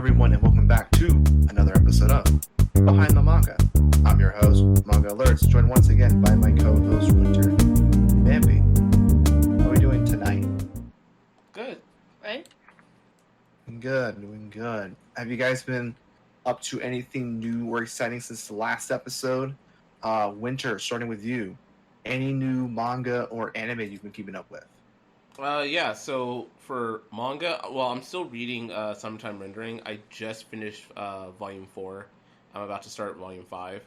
everyone, and welcome back to another episode of Behind the Manga. I'm your host, Manga Alerts, joined once again by my co-host, Winter. Bambi, how are we doing tonight? Good, right? Doing good. Have you guys been up to anything new or exciting since the last episode? Winter, starting with you. Any new manga or anime you've been keeping up with? So for manga, well, I'm still reading Summertime Rendering. I just finished Volume 4. I'm about to start Volume 5.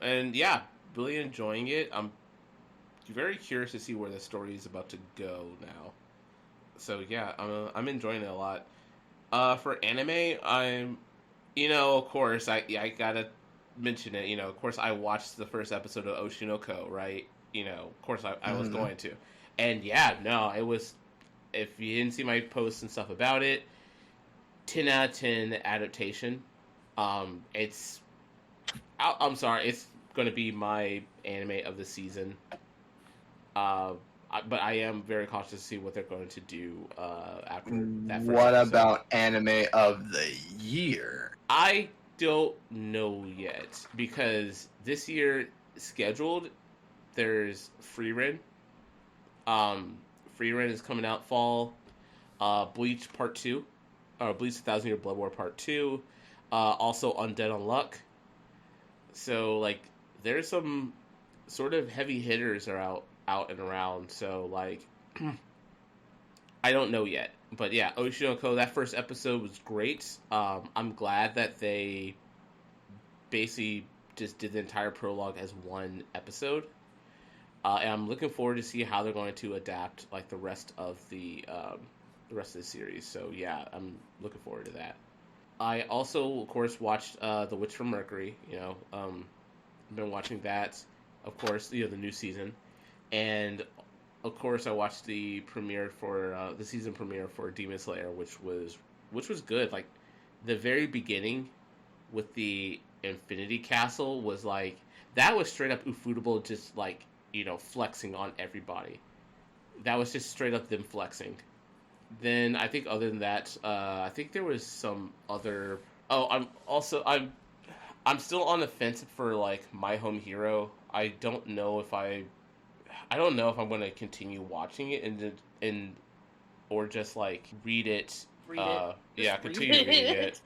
And yeah, really enjoying it. I'm very curious to see where the story is about to go now. So yeah, I'm enjoying it a lot. For anime, of course, I gotta mention it. Of course, I watched the first episode of Oshinoko, right? Of course, I was going to. And yeah, no, it was, if you didn't see my posts and stuff about it, 10 out of 10 adaptation. I'm sorry, it's going to be my anime of the season. But I am very cautious to see what they're going to do after that first What episode. about anime of the year? I don't know yet, because this year scheduled, there's Freelance. Freelance is coming out fall. Bleach Part 2. Bleach 1,000 Year Blood War Part 2. Also Undead Unluck. So, like, there's some sort of heavy hitters are out and around. So, like, I don't know yet. But yeah, Oshinoko, that first episode was great. I'm glad that they basically just did the entire prologue as one episode. And I'm looking forward to see how they're going to adapt like the rest of the series. So yeah, I'm looking forward to that. I also, of course, watched The Witch from Mercury. Been watching that, of course, the new season, and of course I watched the premiere for the season premiere for Demon Slayer, which was good. Like the very beginning with the Infinity Castle was like, that was straight up Ufotable, just like, flexing on everybody. That was just straight up them flexing. Then I think other than that, I think there was some other. Oh, I'm still on the fence for like My Home Hero. I don't know if I'm going to continue watching it and or just like read it. Continue reading it.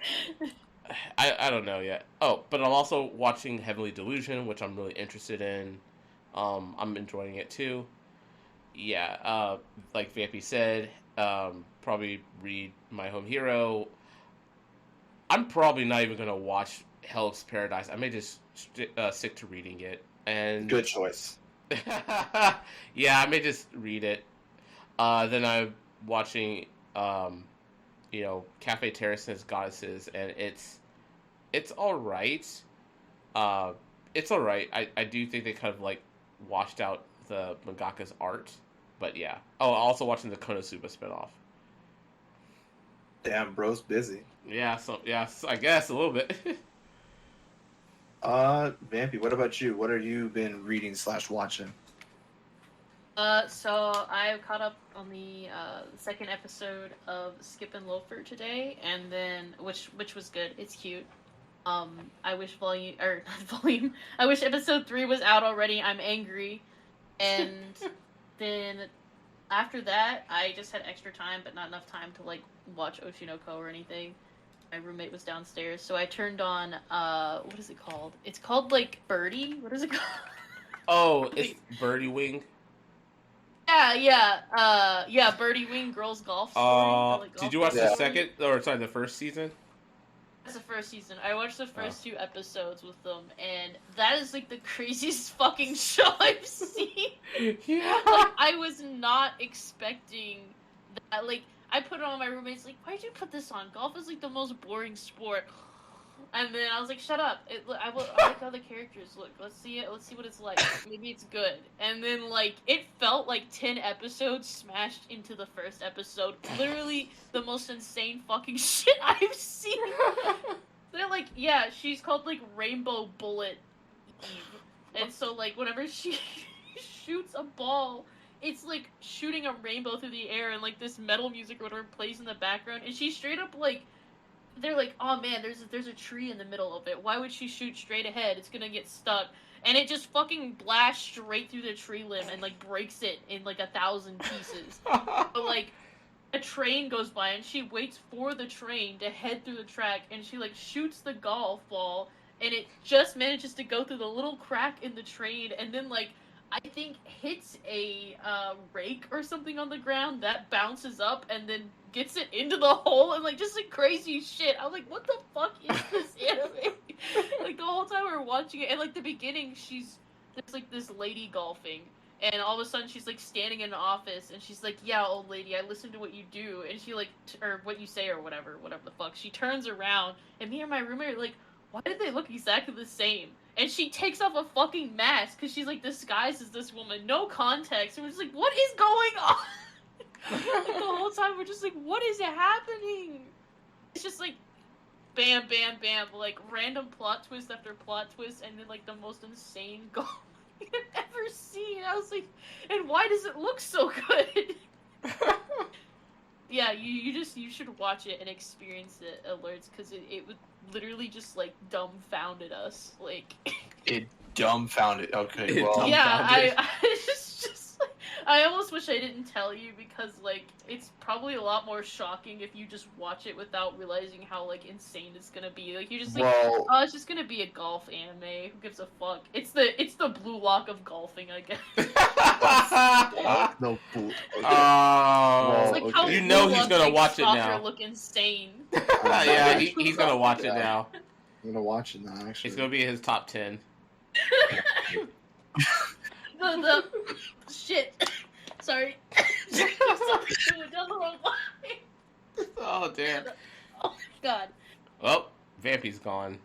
I don't know yet. Oh, but I'm also watching Heavenly Delusion, which I'm really interested in. I'm enjoying it too. Yeah, like Vampy said, probably read My Home Hero. I'm probably not even gonna watch Hell's Paradise. I may just stick to reading it. And good choice. Yeah, I may just read it. Then I'm watching, Cafe Terrace's Goddesses, and it's all right. It's all right. I do think they kind of like washed out the mangaka's art, but yeah. Oh, also watching the Konosuba spinoff. Damn, bro's busy. Yeah, so I guess a little bit. Vampy, what about you? What have you been reading / watching? So I caught up on the second episode of Skip and Loafer today, and then which was good. It's cute. I wish I wish episode 3 was out already. I'm angry. And then after that, I just had extra time, but not enough time to like watch Oshinoko or anything. My roommate was downstairs, so I turned on what is it called? It's called like Birdie. What is it called? Oh, it's Birdie Wing. Yeah, Birdie Wing Girls Golf Story. Did you watch the first season? That's the first season. I watched the first 2 episodes with them, and that is like the craziest fucking show I've seen. Yeah. Like, I was not expecting that. Like, I put it on, my roommate's like, why'd you put this on? Golf is like the most boring sport. And then I was like, shut up. I like how the characters look. Let's see it. Let's see what it's like. Maybe it's good. And then, like, it felt like 10 episodes smashed into the first episode. Literally the most insane fucking shit I've seen. They're like, yeah, she's called, like, Rainbow Bullet Eve. And so, like, whenever she shoots a ball, it's, like, shooting a rainbow through the air, and, like, this metal music or whatever plays in the background. And she straight up, like, they're like, oh man, there's a tree in the middle of it. Why would she shoot straight ahead? It's gonna get stuck. And it just fucking blasts straight through the tree limb and like breaks it in like 1,000 pieces. But like a train goes by and she waits for the train to head through the track and she like shoots the golf ball and it just manages to go through the little crack in the train and then like I think hits a rake or something on the ground that bounces up and then gets it into the hole and like just like crazy shit. I was like, what the fuck is this anime? Like the whole time we were watching it and like the beginning there's like this lady golfing. And all of a sudden, she's like standing in an office, and she's like, "Yeah, old lady, I listen to what you do," and she like, or what you say, or whatever the fuck. She turns around, and me and my roommate are like, "Why did they look exactly the same?" And she takes off a fucking mask because she's like disguised as this woman, no context, and we're just like, "What is going on?" Like, the whole time, we're just like, "What is happening?" It's just like, bam, bam, bam, like random plot twist after plot twist, and then like the most insane golf I've ever seen. I was like, and why does it look so good? Yeah, you should watch it and experience the alerts because it would literally just like dumbfounded us. Like It dumbfounded. Okay, It well, yeah, dumbfounded. it's just like, I almost wish I didn't tell you because like it's probably a lot more shocking if you just watch it without realizing how like insane it's gonna be. Like you're just like, well, oh, it's just gonna be a golf anime. Who gives a fuck? It's the blue lock of golfing, I guess. no fool. Okay. Oh, It's like how okay. you know Blue he's Lock gonna makes watch it soccer now. look insane. Yeah, he's gonna watch it Yeah. now. I'm gonna watch it now. Actually, It's gonna be in his top 10. the shit. Sorry. Something went down the wrong way. Oh damn. Oh my god. Well, Vampy's gone.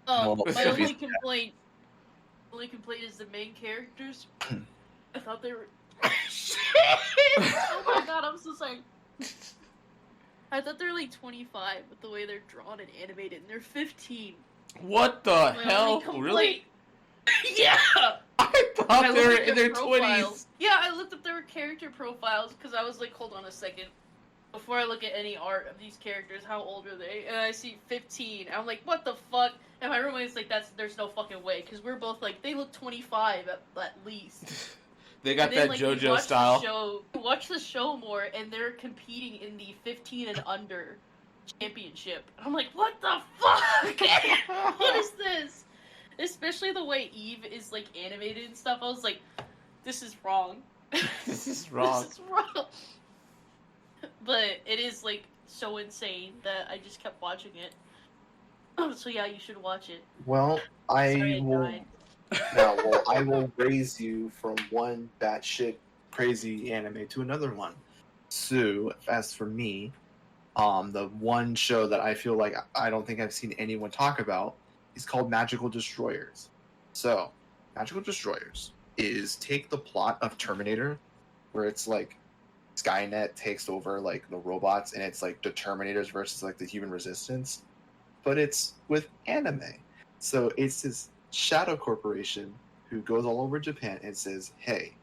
Well, My if only he's- complaint is the main characters. I thought they were. Shit! Oh my god, I'm so sorry. I thought they were like 25 with the way they're drawn and animated, and they're 15. What the My hell? only complaint- Really? Yeah! I thought I they were looked up in their profiles. 20s. Yeah, I looked up their character profiles because I was like, hold on a second. Before I look at any art of these characters, how old are they? And I see 15. I'm like, what the fuck? And my roommate's like, there's no fucking way. Because we're both like, they look 25 at least. They got And then, that like, we JoJo watch style. watch the show more, and they're competing in the 15 and under championship. And I'm like, what the fuck? What is this? Especially the way Eve is like animated and stuff. I was like, this is wrong. This is wrong. This is wrong. But it is like so insane that I just kept watching it. So yeah, you should watch it. well, I Sorry, I will. died. Now, well, I will raise you from one batshit crazy anime to another one. So, as for me, the one show that I feel like I don't think I've seen anyone talk about is called Magical Destroyers. So, Magical Destroyers is take the plot of Terminator, where it's like Skynet takes over like the robots, and it's like the Terminators versus like the human resistance, but it's with anime. So it's this shadow corporation who goes all over Japan and says, "Hey,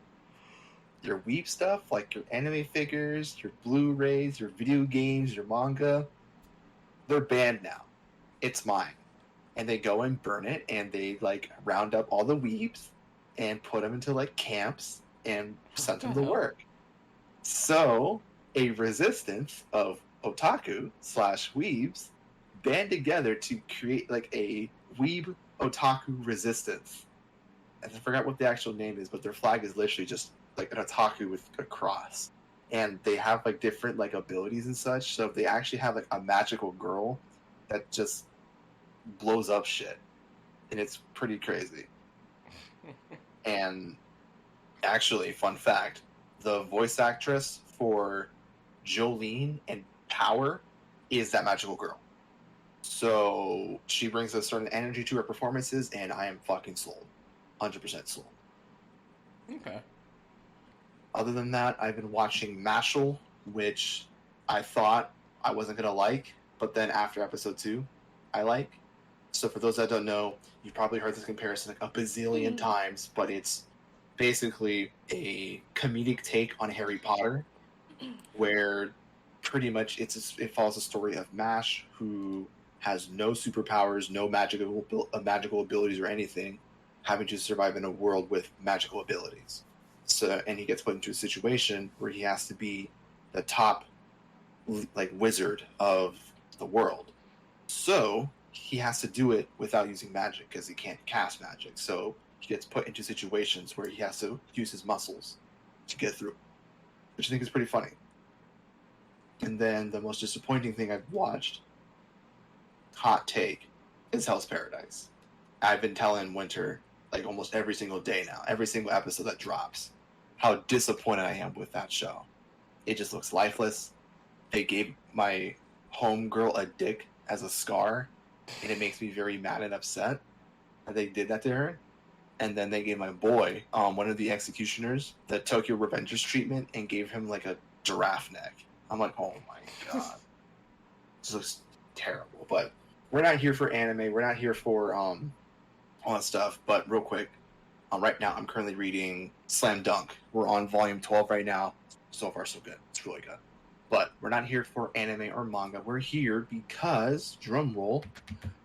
your weeb stuff, like your anime figures, your Blu-rays, your video games, your manga, they're banned now. It's mine." And they go and burn it, and they like round up all the weebs and put them into like camps and send them to work. So a resistance of otaku / weebs band together to create like a weeb otaku resistance. And I forgot what the actual name is, but their flag is literally just like an otaku with a cross. And they have like different like abilities and such. So they actually have like a magical girl that just blows up shit. And it's pretty crazy. And actually, fun fact, the voice actress for Jolene and Power is that magical girl. So she brings a certain energy to her performances, and I am fucking sold. 100% sold. Okay. Other than that, I've been watching Mashal, which I thought I wasn't going to like, but then after episode 2, I like. So for those that don't know, you've probably heard this comparison like a bazillion times, but it's basically a comedic take on Harry Potter, where pretty much it follows the story of Mash, who has no superpowers, no magical abilities or anything, having to survive in a world with magical abilities. So, and he gets put into a situation where he has to be the top like wizard of the world. So he has to do it without using magic because he can't cast magic. So he gets put into situations where he has to use his muscles to get through, which I think is pretty funny. And then the most disappointing thing I've watched, hot take, is Hell's Paradise. I've been telling Winter like almost every single day now, every single episode that drops, how disappointed I am with that show. It just looks lifeless. They gave my homegirl a dick as a scar, and it makes me very mad and upset that they did that to her. And then they gave my boy, one of the executioners, the Tokyo Revengers treatment and gave him like a giraffe neck. I'm like, oh my god. This looks terrible. But we're not here for anime. We're not here for all that stuff. But real quick, right now I'm currently reading Slam Dunk. We're on volume 12 right now. So far, so good. It's really good. But we're not here for anime or manga. We're here because, drum roll,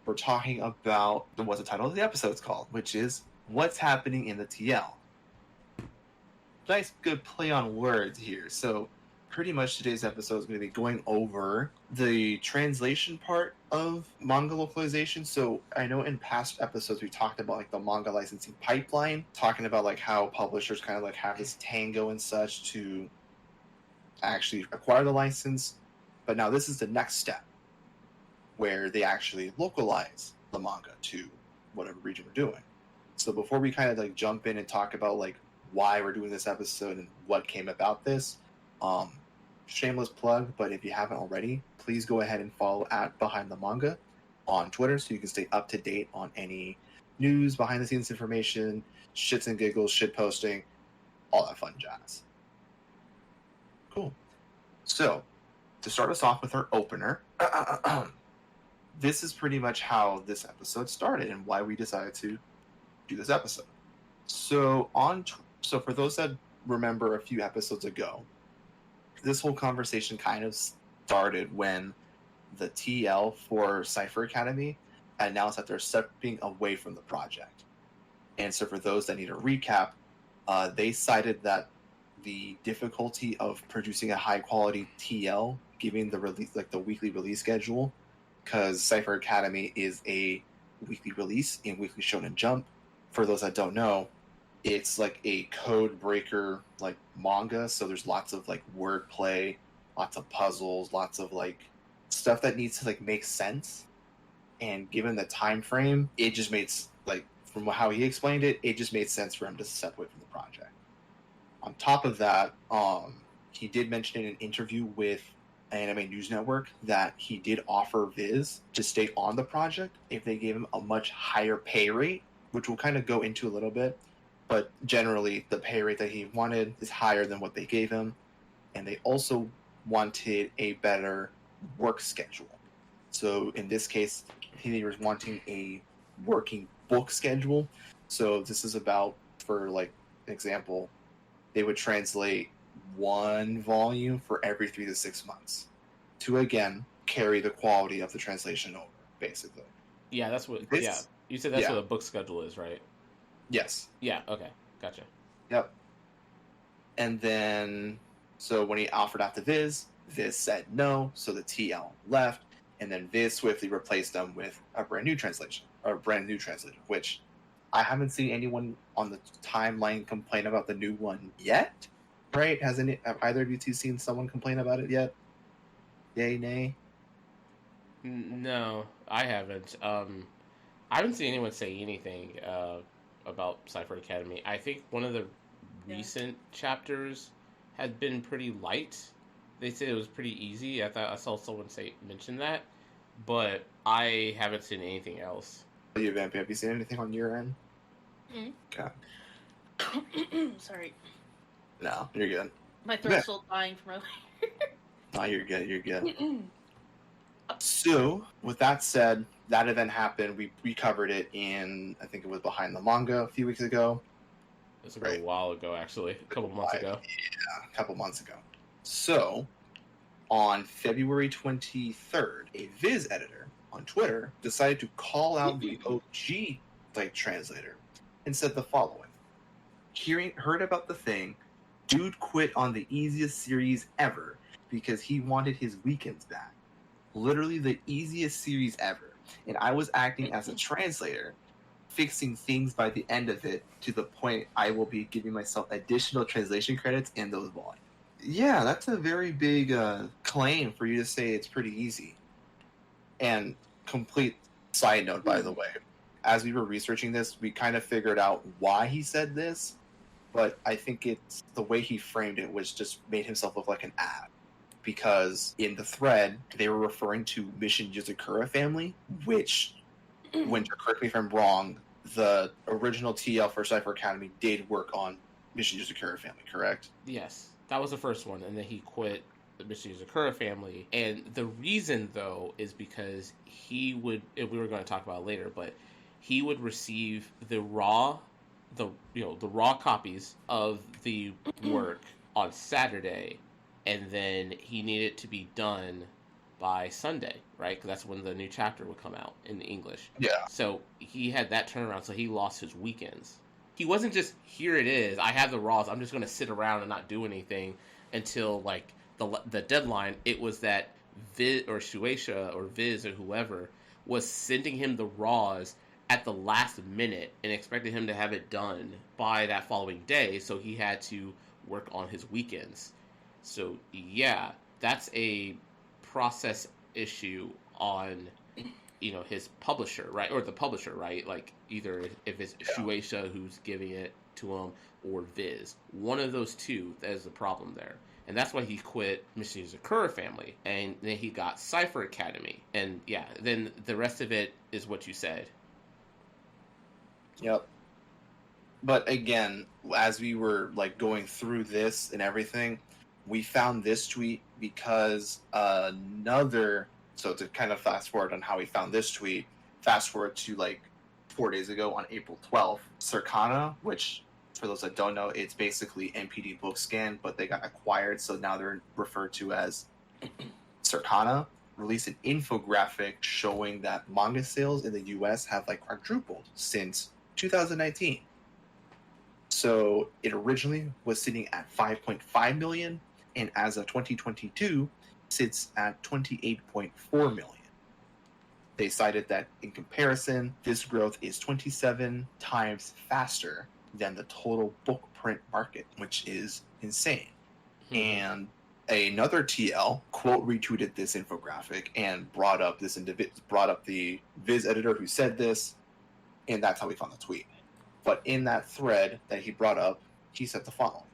we're talking about what the title of the episode is called, which is What's Happening in the TL. Nice, good play on words here. So pretty much today's episode is going to be going over the translation part of manga localization. So I know in past episodes we talked about like the manga licensing pipeline, talking about like how publishers kind of like have this tango and such to actually acquire the license. But now this is the next step where they actually localize the manga to whatever region we're doing. So before we kind of like jump in and talk about like why we're doing this episode and what came about this, shameless plug, but if you haven't already, please go ahead and follow at Behind the Manga on Twitter so you can stay up to date on any news, behind the scenes information, shits and giggles, shit posting, all that fun jazz. Cool. So, to start us off with our opener, this is pretty much how this episode started and why we decided to do this episode. So, so for those that remember a few episodes ago, this whole conversation kind of started when the TL for Cypher Academy announced that they're stepping away from the project. And so for those that need a recap, they cited that the difficulty of producing a high quality TL, given the release, like the weekly release schedule, because Cypher Academy is a weekly release in Weekly Shonen Jump. For those that don't know, it's like a code breaker like manga, so there's lots of like wordplay, lots of puzzles, lots of like stuff that needs to like make sense. And given the time frame, it just made like from how he explained it, it just made sense for him to step away from the project. On top of that, he did mention in an interview with Anime News Network that he did offer Viz to stay on the project if they gave him a much higher pay rate, which we'll kind of go into a little bit. But generally, the pay rate that he wanted is higher than what they gave him. And they also wanted a better work schedule. So in this case, he was wanting a working book schedule. So this is about, for like example, they would translate one volume for every 3 to 6 months to, again, carry the quality of the translation over, basically. Yeah, that's what... yeah, you said that's what a book schedule is, right? Yes. Yeah, okay. Gotcha. Yep. And then, so when he offered out to Viz said no, so the TL left, and then Viz swiftly replaced them with a brand new translation, which I haven't seen anyone on the timeline complain about the new one yet, right? Have either of you two seen someone complain about it yet? Yay, nay? No, I haven't. I haven't seen anyone say anything about Cypher Academy. I think one of the recent chapters had been pretty light. They said it was pretty easy. I saw someone mention that, but I haven't seen anything else. You, Vampy, have you seen anything on your end? Mm-hmm. Okay. Sorry. No, you're good. My throat's still dying from earlier. No, you're good. You're good. So, with that said, that event happened. We covered it in, I think it was Behind the Manga a few weeks ago. It was a while ago, actually. A couple months ago. Yeah, a couple months ago. So, on February 23rd, a Viz editor on Twitter decided to call out the OG like translator and said the following. Heard about the thing, dude quit on the easiest series ever because he wanted his weekends back. Literally the easiest series ever. And I was acting as a translator, fixing things by the end of it to the point I will be giving myself additional translation credits in those volumes. Yeah, that's a very big claim for you to say it's pretty easy. And complete side note, by the way, as we were researching this, we kind of figured out why he said this, but I think it's the way he framed it was just made himself look like an ad. Because in the thread, they were referring to Mission Yuzakura family, which, Winter, correct me if I'm wrong, the original TL for Cypher Academy did work on Mission Yuzakura family, correct? Yes, that was the first one, and then he quit the Mission Yuzakura family. And the reason, though, is because he would, and we were going to talk about it later, but he would receive the raw copies of the work on Saturday, and then he needed to be done by Sunday, right? Because that's when the new chapter would come out in English. Yeah. So he had that turnaround, so he lost his weekends. He wasn't just, here it is, I have the raws, I'm just going to sit around and not do anything until, like, the deadline. It was that Viz, or Shueisha, or Viz, or whoever, was sending him the raws at the last minute and expected him to have it done by that following day, so he had to work on his weekends. So, yeah, that's a process issue on, his publisher, right? Or the publisher, right? Like, either if it's Shueisha who's giving it to him or Viz. One of those two, that is the problem there. And that's why he quit Mission Yuzakura family. And then he got Cypher Academy. And, yeah, then the rest of it is what you said. Yep. But again, as we were like going through this and everything, we found this tweet because so to kind of fast forward on how we found this tweet, fast forward to like 4 days ago on April 12th, Circana, which for those that don't know, it's basically NPD Bookscan, but they got acquired, so now they're referred to as Circana, released an infographic showing that manga sales in the US have like quadrupled since 2019. So it originally was sitting at 5.5 million, and as of 2022, sits at 28.4 million. They cited that in comparison, this growth is 27 times faster than the total book print market, which is insane. And another TL quote retweeted this infographic and brought up the Viz editor who said this, and that's how we found the tweet. But in that thread that he brought up, he said the following.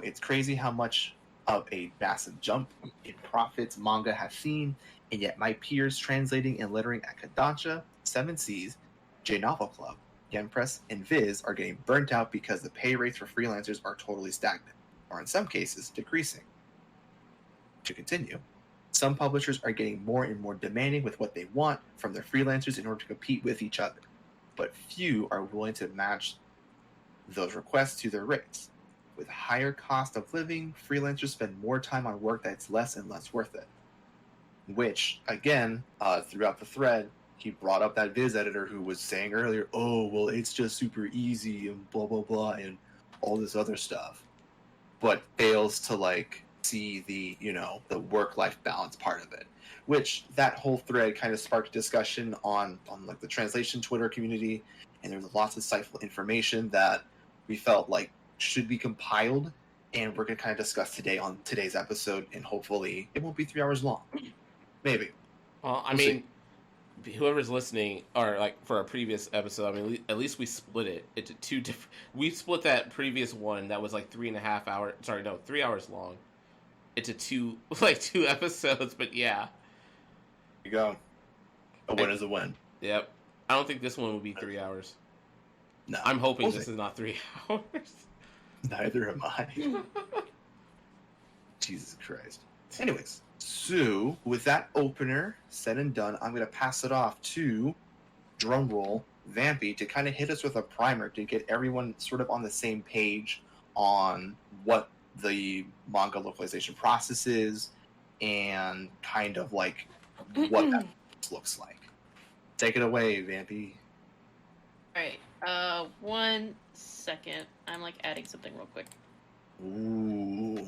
It's crazy how much of a massive jump in profits manga has seen, and yet my peers translating and lettering at Kodansha, 7Seas, J Novel Club, Yen Press, and Viz are getting burnt out because the pay rates for freelancers are totally stagnant, or in some cases, decreasing. To continue, some publishers are getting more and more demanding with what they want from their freelancers in order to compete with each other, but few are willing to match those requests to their rates. With higher cost of living, freelancers spend more time on work that's less and less worth it. Which, again, throughout the thread, he brought up that Viz editor who was saying earlier, oh, well, it's just super easy and blah, blah, blah, and all this other stuff. But fails to, like, see the, the work-life balance part of it. Which, that whole thread kind of sparked discussion on like, the translation Twitter community, and there's lots of insightful information that we felt like should be compiled, and we're going to kind of discuss today on today's episode, and hopefully it won't be 3 hours long. Maybe. Well, I mean, whoever's listening, or like for a previous episode, I mean, at least we split it into two different. We split that previous one that was like 3.5 hours. Sorry, no, 3 hours long. Into two episodes, but yeah. There you go. A win is a win. Yep. I don't think this one will be 3 hours. No. I'm hoping this is not 3 hours. Neither am I. Jesus Christ. Anyways, so with that opener said and done, I'm going to pass it off to, drumroll, Vampy to kind of hit us with a primer to get everyone sort of on the same page on what the manga localization process is and kind of like what that looks like. Take it away, Vampy. Alright, 1 second. I'm like adding something real quick. Ooh.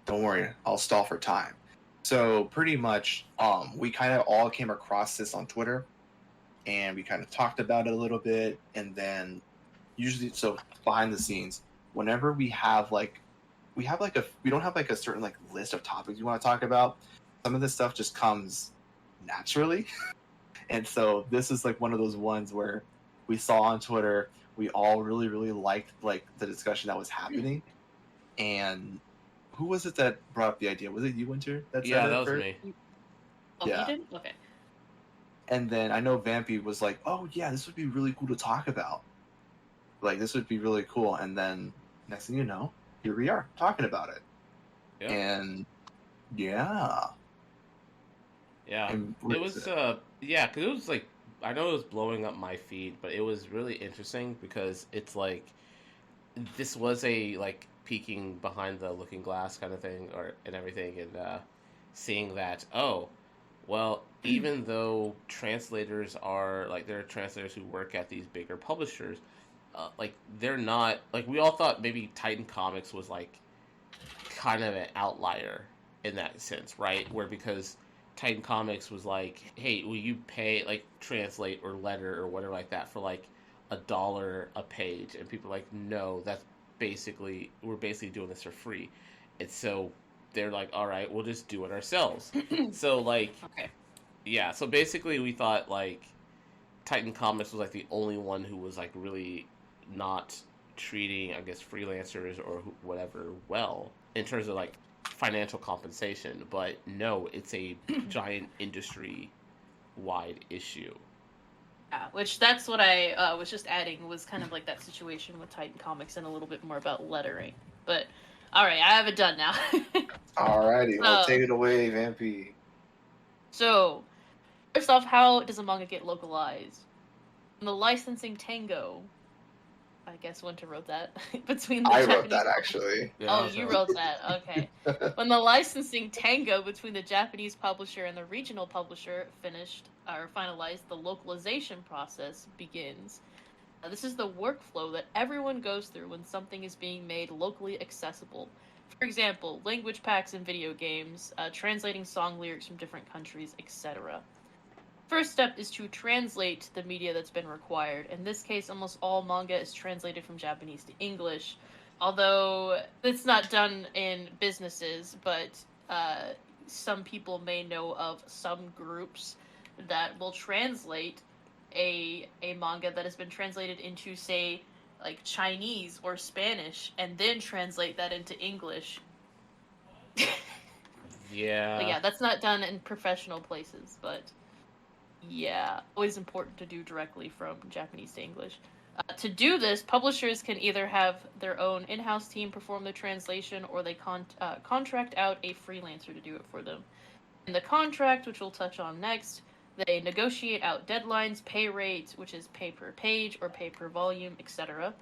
Don't worry, I'll stall for time. So pretty much, we kind of all came across this on Twitter, and we kind of talked about it a little bit, and then usually, so behind the scenes, whenever we have like, we don't have like a certain like list of topics we want to talk about. Some of this stuff just comes naturally, and so this is like one of those ones where we saw on Twitter, we all really really liked like the discussion that was happening, and who was it that brought up the idea? Was it you, Winter? That was first? me. Oh, Yeah. you did? Okay. And then I know Vampy was like, "Oh yeah, this would be really cool to talk about. Like this would be really cool." And then next thing you know, here we are talking about it. Yep. And yeah, and it was because it was like, I know it was blowing up my feed, but it was really interesting because it's like this was a like peeking behind the looking glass kind of thing, and everything, and seeing that, oh well, even though translators are like, there are translators who work at these bigger publishers, like they're not, like, we all thought maybe Titan Comics was like kind of an outlier in that sense, right? Where because Titan Comics was like, hey, will you pay, like, translate or letter or whatever like that for like $1 a page? And people are like, no, we're basically doing this for free. And so they're like, all right, we'll just do it ourselves. So like, Okay. yeah, so basically we thought like Titan Comics was like the only one who was like really not treating, I guess, freelancers or whatever well in terms of like financial compensation, but no, it's a giant industry wide issue. Yeah, which that's what I was just adding, was kind of like that situation with Titan Comics and a little bit more about lettering. But alright, I have it done now. alrighty, well, take it away, Vampy. So, first off, how does a manga get localized? In the licensing tango, I guess Winter wrote that, between the I Japanese... wrote that, actually. Yeah, Oh, you wrote that, okay. When the licensing tango between the Japanese publisher and the regional publisher finalized, the localization process begins. This is the workflow that everyone goes through when something is being made locally accessible. For example, language packs in video games, translating song lyrics from different countries, etc. First step is to translate the media that's been required. In this case, almost all manga is translated from Japanese to English, although it's not done in businesses, but some people may know of some groups that will translate a manga that has been translated into, say, like Chinese or Spanish, and then translate that into English. Yeah. But yeah, that's not done in professional places, but yeah, always important to do directly from Japanese to English. To do this, publishers can either have their own in-house team perform the translation, or they contract out a freelancer to do it for them. In the contract, which we'll touch on next, they negotiate out deadlines, pay rates, which is pay per page or pay per volume, etc.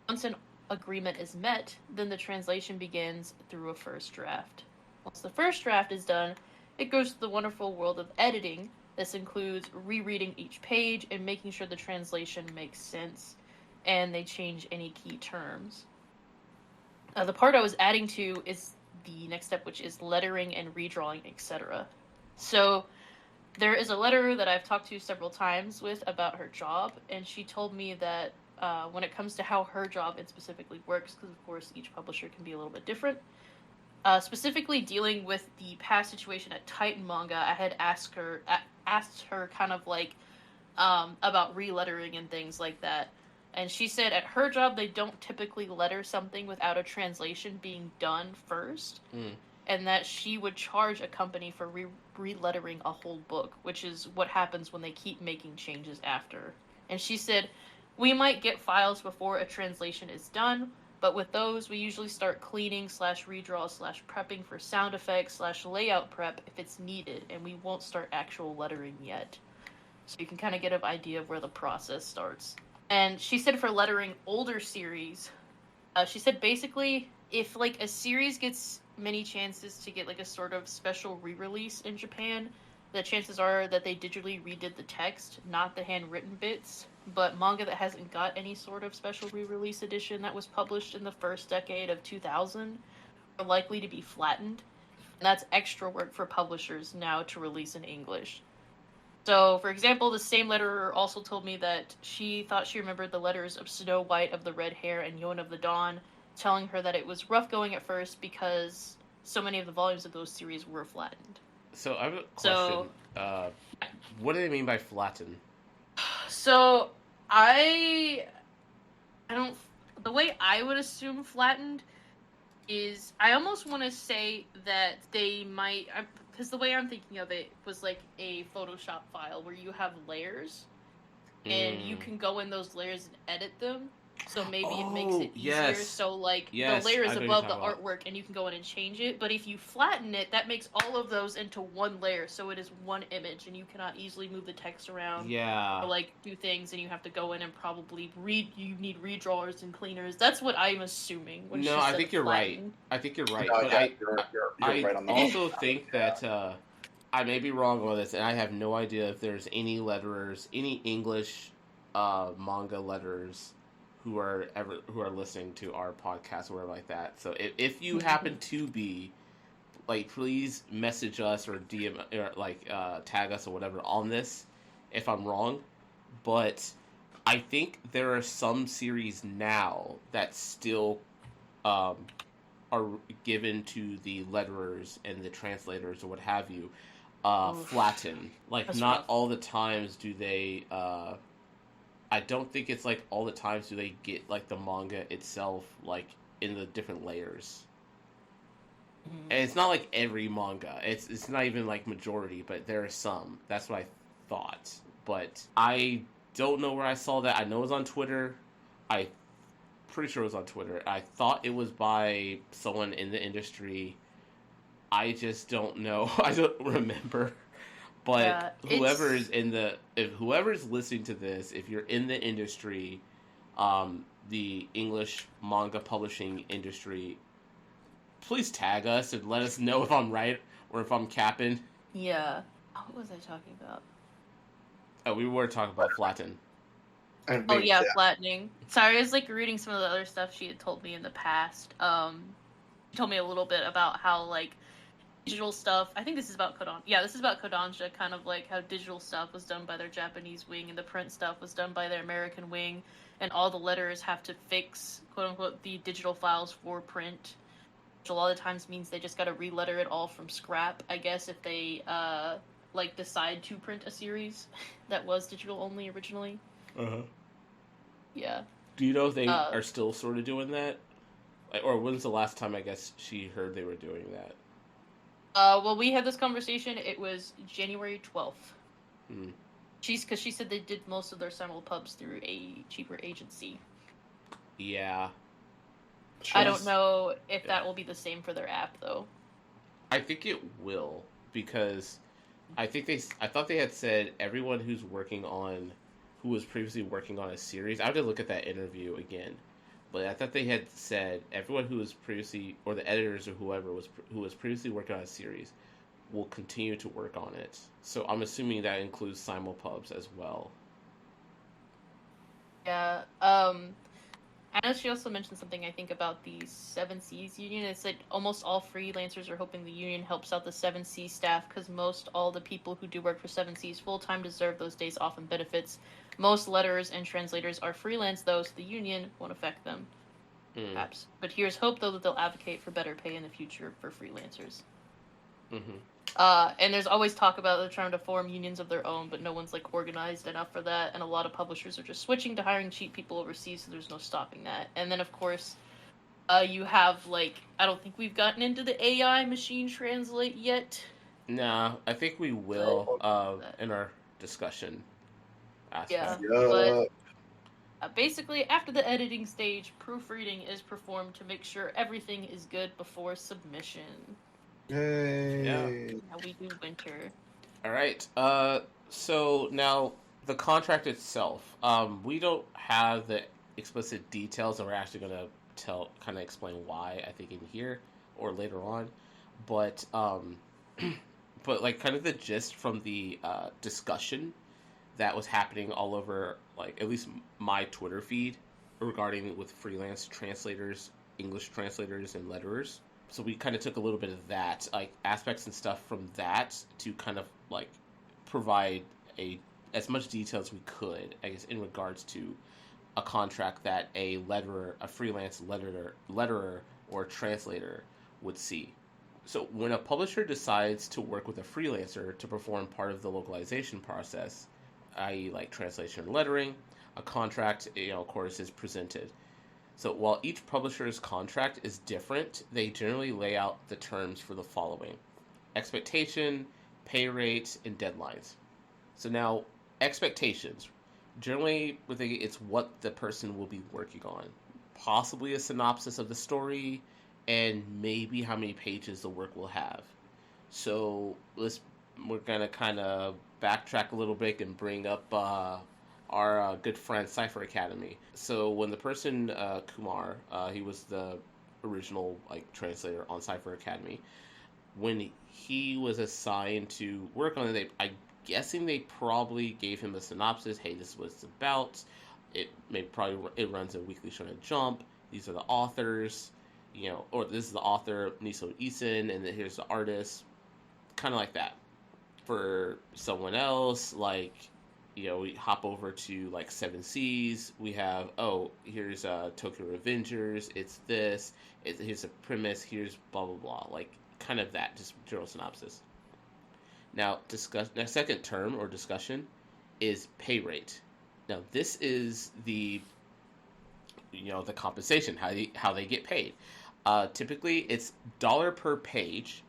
Once an agreement is met, then the translation begins through a first draft. Once the first draft is done, it goes to the wonderful world of editing. This includes rereading each page and making sure the translation makes sense, and they change any key terms. The part I was adding to is the next step, which is lettering and redrawing, etc. So there is a letterer that I've talked to several times with about her job, and she told me that when it comes to how her job specifically works, because of course each publisher can be a little bit different, specifically dealing with the past situation at Titan Manga, I had asked her kind of like about re-lettering and things like that. And she said at her job, they don't typically letter something without a translation being done first. And that she would charge a company for re-lettering a whole book, which is what happens when they keep making changes after. And she said, we might get files before a translation is done, but with those, we usually start cleaning / redraw / prepping for sound effects / layout prep if it's needed, and we won't start actual lettering yet. So you can kind of get an idea of where the process starts. And she said for lettering older series, she said basically if like a series gets many chances to get like a sort of special re-release in Japan, the chances are that they digitally redid the text, not the handwritten bits. But manga that hasn't got any sort of special re-release edition that was published in the first decade of 2000 are likely to be flattened. And that's extra work for publishers now to release in English. So, for example, the same letterer also told me that she thought she remembered the letters of Snow White of the Red Hair and Yon of the Dawn, telling her that it was rough going at first because so many of the volumes of those series were flattened. So I have a question. What do they mean by flatten? So, I don't... The way I would assume flattened is... I almost want to say that they might... Because the way I'm thinking of it was like a Photoshop file where you have layers, and you can go in those layers and edit them. So maybe it makes it easier. Yes. So like Yes, the layer is I know above what the you're talking artwork, and you can go in and change it. But if you flatten it, that makes all of those into one layer, so it is one image, and you cannot easily move the text around. Yeah. Or like do things, and you have to go in and probably You need redrawers and cleaners. That's what I'm assuming. When No, she I said think you're right. flatten. I think you're right. No, But yeah, you're I right on that. also think that I may be wrong on this, and I have no idea if there's any letterers, any English manga letterers who are listening to our podcast or whatever like that. So if you happen to be, like, please message us or DM or like tag us or whatever on this if I'm wrong. But I think there are some series now that still are given to the letterers and the translators or what have you. Flatten. Like, That's not rough. all the times do they I don't think it's like all the times do they get like the manga itself like in the different layers. And it's not like every manga. It's not even like majority, but there are some. That's what I thought. But I don't know where I saw that. I know it was on Twitter. I pretty sure it was on Twitter. I thought it was by someone in the industry. I just don't know. I don't remember. But Yeah, whoever's listening to this, if you're in the industry, the English manga publishing industry, please tag us and let us know if I'm right or if I'm capping. Yeah. What was I talking about? Oh, we were talking about flatten. Oh yeah, flattening. Sorry, I was like reading some of the other stuff she had told me in the past. She told me a little bit about how like digital stuff. I think this is about Kodansha. Yeah, this is about Kodansha. Kind of like how digital stuff was done by their Japanese wing, and the print stuff was done by their American wing, and all the letters have to fix quote unquote the digital files for print, which a lot of times means they just got to re-letter it all from scrap. I guess if they like decide to print a series that was digital only originally. Yeah. Do you know if they are still sort of doing that? Or when's the last time, I guess, she heard they were doing that? Well, we had this conversation. It was January 12th. Because she said they did most of their simulpubs through a cheaper agency. Yeah. I don't know if that will be the same for their app, though. I think it will, because I thought they had said everyone who was previously working on a series. I have to look at that interview again, but I thought they had said everyone who was previously, or the editors or whoever who was previously working on a series, will continue to work on it. So I'm assuming that includes simulpubs as well. Yeah. I know she also mentioned something, I think, about the 7Cs union. It's like almost all freelancers are hoping the union helps out the 7C staff because most all the people who do work for 7Cs full-time deserve those days off and benefits. Most letterers and translators are freelance, though, so the union won't affect them, perhaps. But here's hope, though, that they'll advocate for better pay in the future for freelancers. And there's always talk about they're trying to form unions of their own, but no one's like organized enough for that, and a lot of publishers are just switching to hiring cheap people overseas, so there's no stopping that. And then of course you have like, I don't think we've gotten into the AI machine translate yet. No, I think we will in our discussion aspect. But basically after the editing stage, proofreading is performed to make sure everything is good before submission. Yay. Yeah. How we do winter. All right. So now the contract itself. We don't have the explicit details, and we're actually going to kind of explain why, I think, in here or later on. But But like kind of the gist from the discussion that was happening all over, like at least my Twitter feed regarding with freelance translators, English translators, and letterers. So we kind of took a little bit of that, like aspects and stuff from that to kind of like provide as much detail as we could, I guess, in regards to a contract that a freelance letterer or translator would see. So when a publisher decides to work with a freelancer to perform part of the localization process, i.e. like translation and lettering, a contract, of course, is presented. So while each publisher's contract is different, they generally lay out the terms for the following: expectation, pay rate, and deadlines. So now, expectations. Generally, it's what the person will be working on. Possibly a synopsis of the story, and maybe how many pages the work will have. So we're gonna kind of backtrack a little bit and bring up our good friend Cypher Academy. So when the person Kumar, he was the original like translator on Cypher Academy. When he was assigned to work on it, I'm guessing they probably gave him a synopsis. Hey, this is what it's about. It runs a weekly Shonen Jump. These are the authors, or this is the author Niso Isen, and then here's the artist, kind of like that. For someone else, like, we hop over to like Seven Seas. We have here's Tokyo Revengers. It's this. Here's a premise. Here's blah blah blah. Like kind of that, just general synopsis. Now, the second term or discussion is pay rate. Now, this is the compensation, how they get paid. Typically, it's dollar per page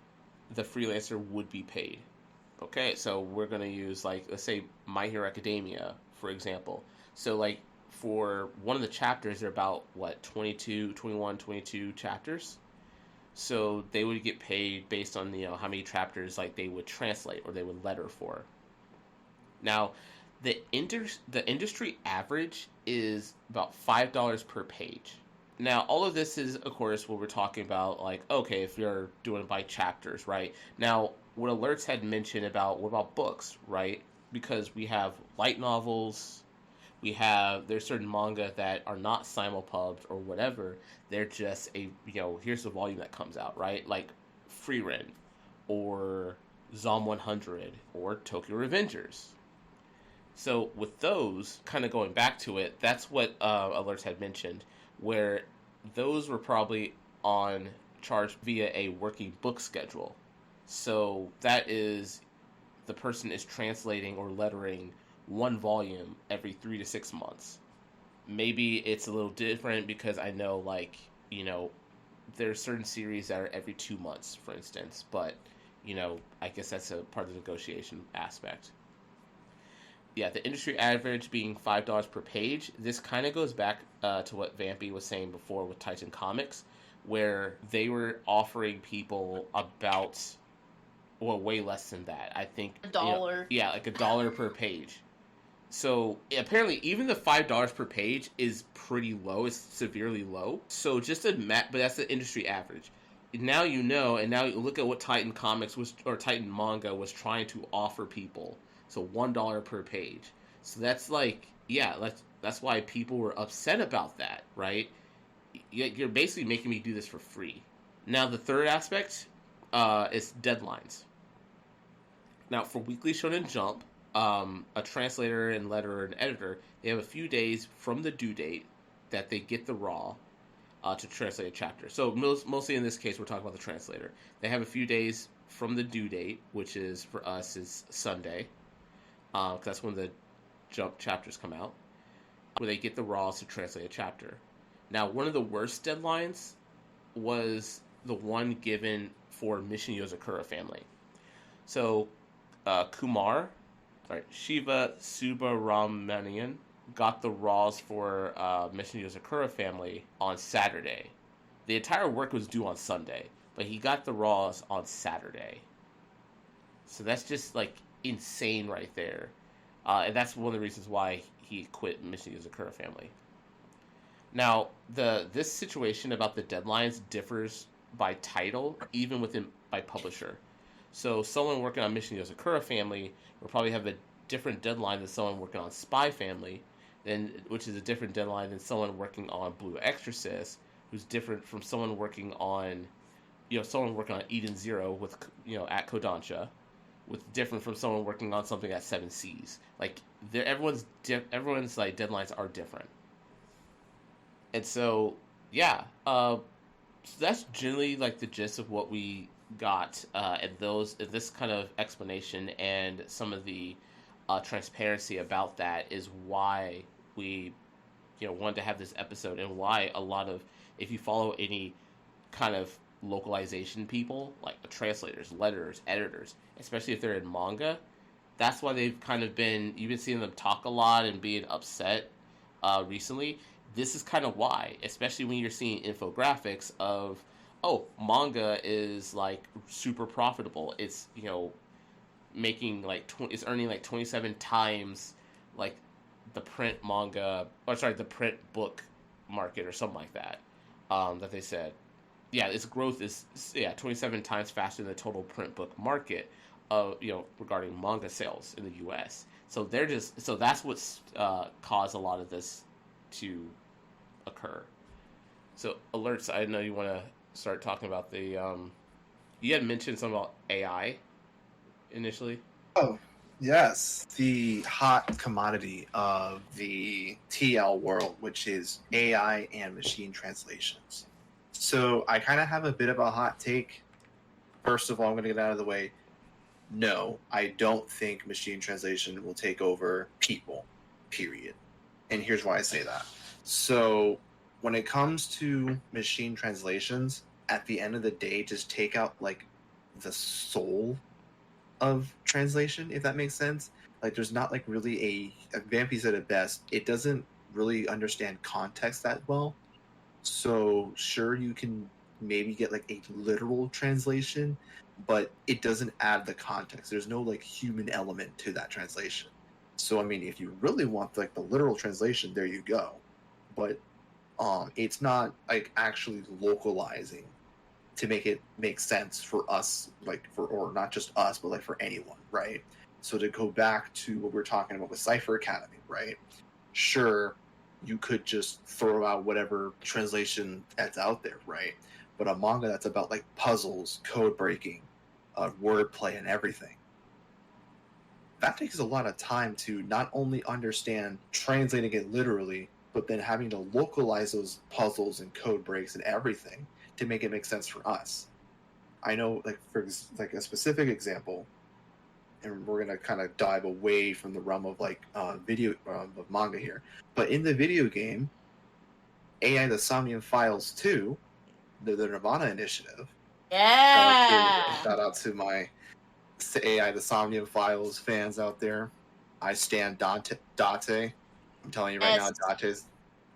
the freelancer would be paid. Okay, so we're going to use, like, let's say My Hero Academia, for example. So, like, for one of the chapters, they're about, 22 chapters? So they would get paid based on, how many chapters, like, they would translate or they would letter for. Now, the industry average is about $5 per page. Now, all of this is, of course, what we're talking about, like, okay, if you're doing it by chapters, right? Now, what Alerts had mentioned about, what about books, right? Because we have light novels, there's certain manga that are not simulpubbed or whatever. They're just here's the volume that comes out, right? Like Freeren or Zom 100 or Tokyo Revengers. So with those, kind of going back to it, that's what Alerts had mentioned, where those were probably on charged via a working book schedule. So that is, the person is translating or lettering one volume every 3 to 6 months. Maybe it's a little different because I know, there are certain series that are every 2 months, for instance. But, I guess that's a part of the negotiation aspect. Yeah, the industry average being $5 per page. This kind of goes back to what Vampy was saying before with Titan Comics, where they were offering people about, way less than that. I think $1. Like $1 per page. So apparently, even the $5 per page is pretty low. It's severely low. So but that's the industry average. Now and now you look at what Titan Comics or Titan Manga was trying to offer people. So $1 per page. So that's that's why people were upset about that, right? You're basically making me do this for free. Now the third aspect is deadlines. Now for Weekly Shonen Jump, a translator and letterer and editor, they have a few days from the due date that they get the raw to translate a chapter. So mostly in this case, we're talking about the translator. They have a few days from the due date, which is for us is Sunday, because that's when the Jump chapters come out, where they get the raws to translate a chapter. Now, one of the worst deadlines was the one given for Mission Yozakura family. So Shiva Subramanian got the raws for Mission Yozakura family on Saturday. The entire work was due on Sunday, but he got the raws on Saturday. So that's just insane right there. And that's one of the reasons why he quit Mission Yozakura family. Now, this situation about the deadlines differs by title, even by publisher. So someone working on Mission Yozakura Family will probably have a different deadline than someone working on Spy Family, which is a different deadline than someone working on Blue Exorcist, who's different from someone working on, someone working on Eden Zero with, at Kodansha, with different from someone working on something at Seven Seas. Like everyone's like deadlines are different, and so yeah, so that's generally like the gist of what we got, and this kind of explanation and some of the transparency about that is why we wanted to have this episode, and why a lot of, if you follow any kind of localization people like the translators, letterers, editors, especially if they're in manga, that's why they've kind of been, you've been seeing them talk a lot and being upset recently. This is kind of why, especially when you're seeing infographics of, oh, manga is like super profitable. It's making like it's earning like 27 times like the print manga, or sorry, the print book market or something like that. That they said, yeah, its growth is 27 times faster than the total print book market regarding manga sales in the U.S. So that's what's caused a lot of this to occur. So alerts, I know you want to start talking about the you had mentioned something about AI initially. Oh, yes. The hot commodity of the TL world, which is AI and machine translations. So I kind of have a bit of a hot take. First of all, I'm going to get out of the way. No, I don't think machine translation will take over people, period. And here's why I say that. So when it comes to machine translations, at the end of the day, just take out like the soul of translation, if that makes sense. Like there's not like really Vampy said it best, it doesn't really understand context that well. So sure, you can maybe get like a literal translation, but it doesn't add the context. There's no like human element to that translation. So I mean, if you really want like the literal translation, there you go. But it's not like actually localizing to make it make sense for us, like or not just us, but like for anyone, right? So to go back to what we we're talking about with Cypher Academy, right? Sure, you could just throw out whatever translation that's out there, right? But a manga that's about like puzzles, code breaking, wordplay, and everything, that takes a lot of time to not only understand translating it literally, but then having to localize those puzzles and code breaks and everything to make it make sense for us. I know, like for like a specific example, and we're gonna kind of dive away from the realm of like video of manga here, but in the video game, AI the Somnium Files 2, the Nirvana initiative. Yeah. Shout out to my AI the Somnium Files fans out there. I stand Date. I'm telling you right now, Date's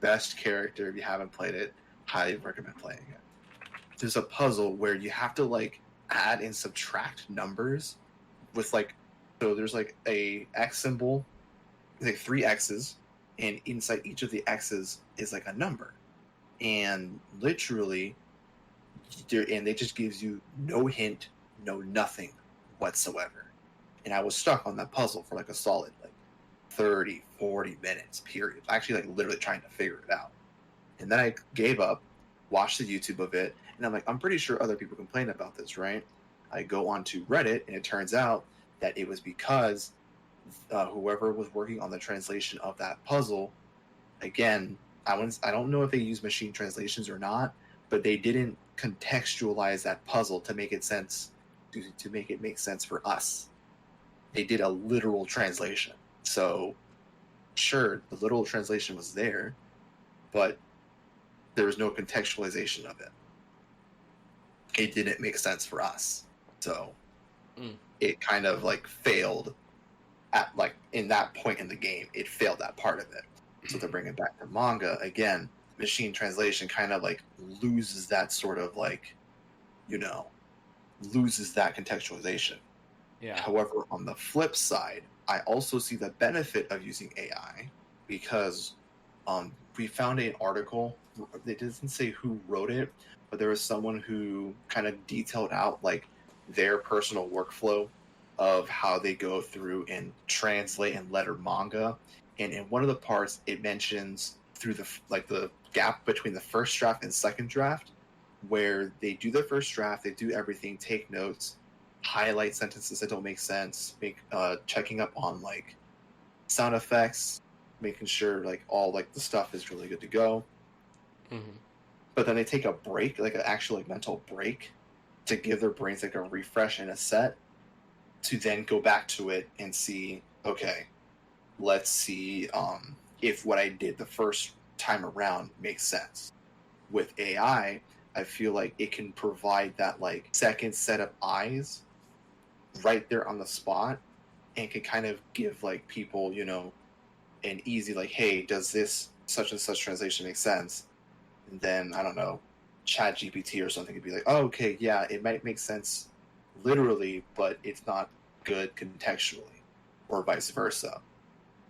best character. If you haven't played it, highly recommend playing it. There's a puzzle where you have to like add and subtract numbers with like, so there's like a X symbol, like 3 X's, and inside each of the X's is like a number, and literally, and it just gives you no hint, no nothing whatsoever. And I was stuck on that puzzle for like a solid like 30, 40 minutes period. Actually, like literally trying to figure it out. And then I gave up, watched the YouTube of it, and I'm like, I'm pretty sure other people complain about this, right? I go onto Reddit, and it turns out that it was because whoever was working on the translation of that puzzle, again, I don't know if they use machine translations or not, but they didn't contextualize that puzzle to make it sense, to make it make sense for us. They did a literal translation. So, sure, the literal translation was there, but there was no contextualization of it. It didn't make sense for us. So it kind of like failed at like in that point in the game. It failed that part of it. So to bring it back to manga, again, machine translation kind of like loses that sort of like, loses that contextualization. Yeah. However, on the flip side, I also see the benefit of using AI because we found an article. It doesn't say who wrote it, but there was someone who kind of detailed out like their personal workflow of how they go through and translate and letter manga. And in one of the parts, it mentions through the gap between the first draft and second draft, where they do the first draft, they do everything, take notes, highlight sentences that don't make sense, checking up on like sound effects, making sure like all like the stuff is really good to go. Mm-hmm. But then they take a break, like an actual like mental break, to give their brains like a refresh and a set, to then go back to it and see, okay, let's see if what I did the first time around makes sense. With AI, I feel like it can provide that like second set of eyes right there on the spot, and can kind of give like people, you know, an easy like, hey, does this such and such translation make sense? And then I don't know, Chat GPT or something could be like, oh, okay, yeah, it might make sense literally, but it's not good contextually, or vice versa.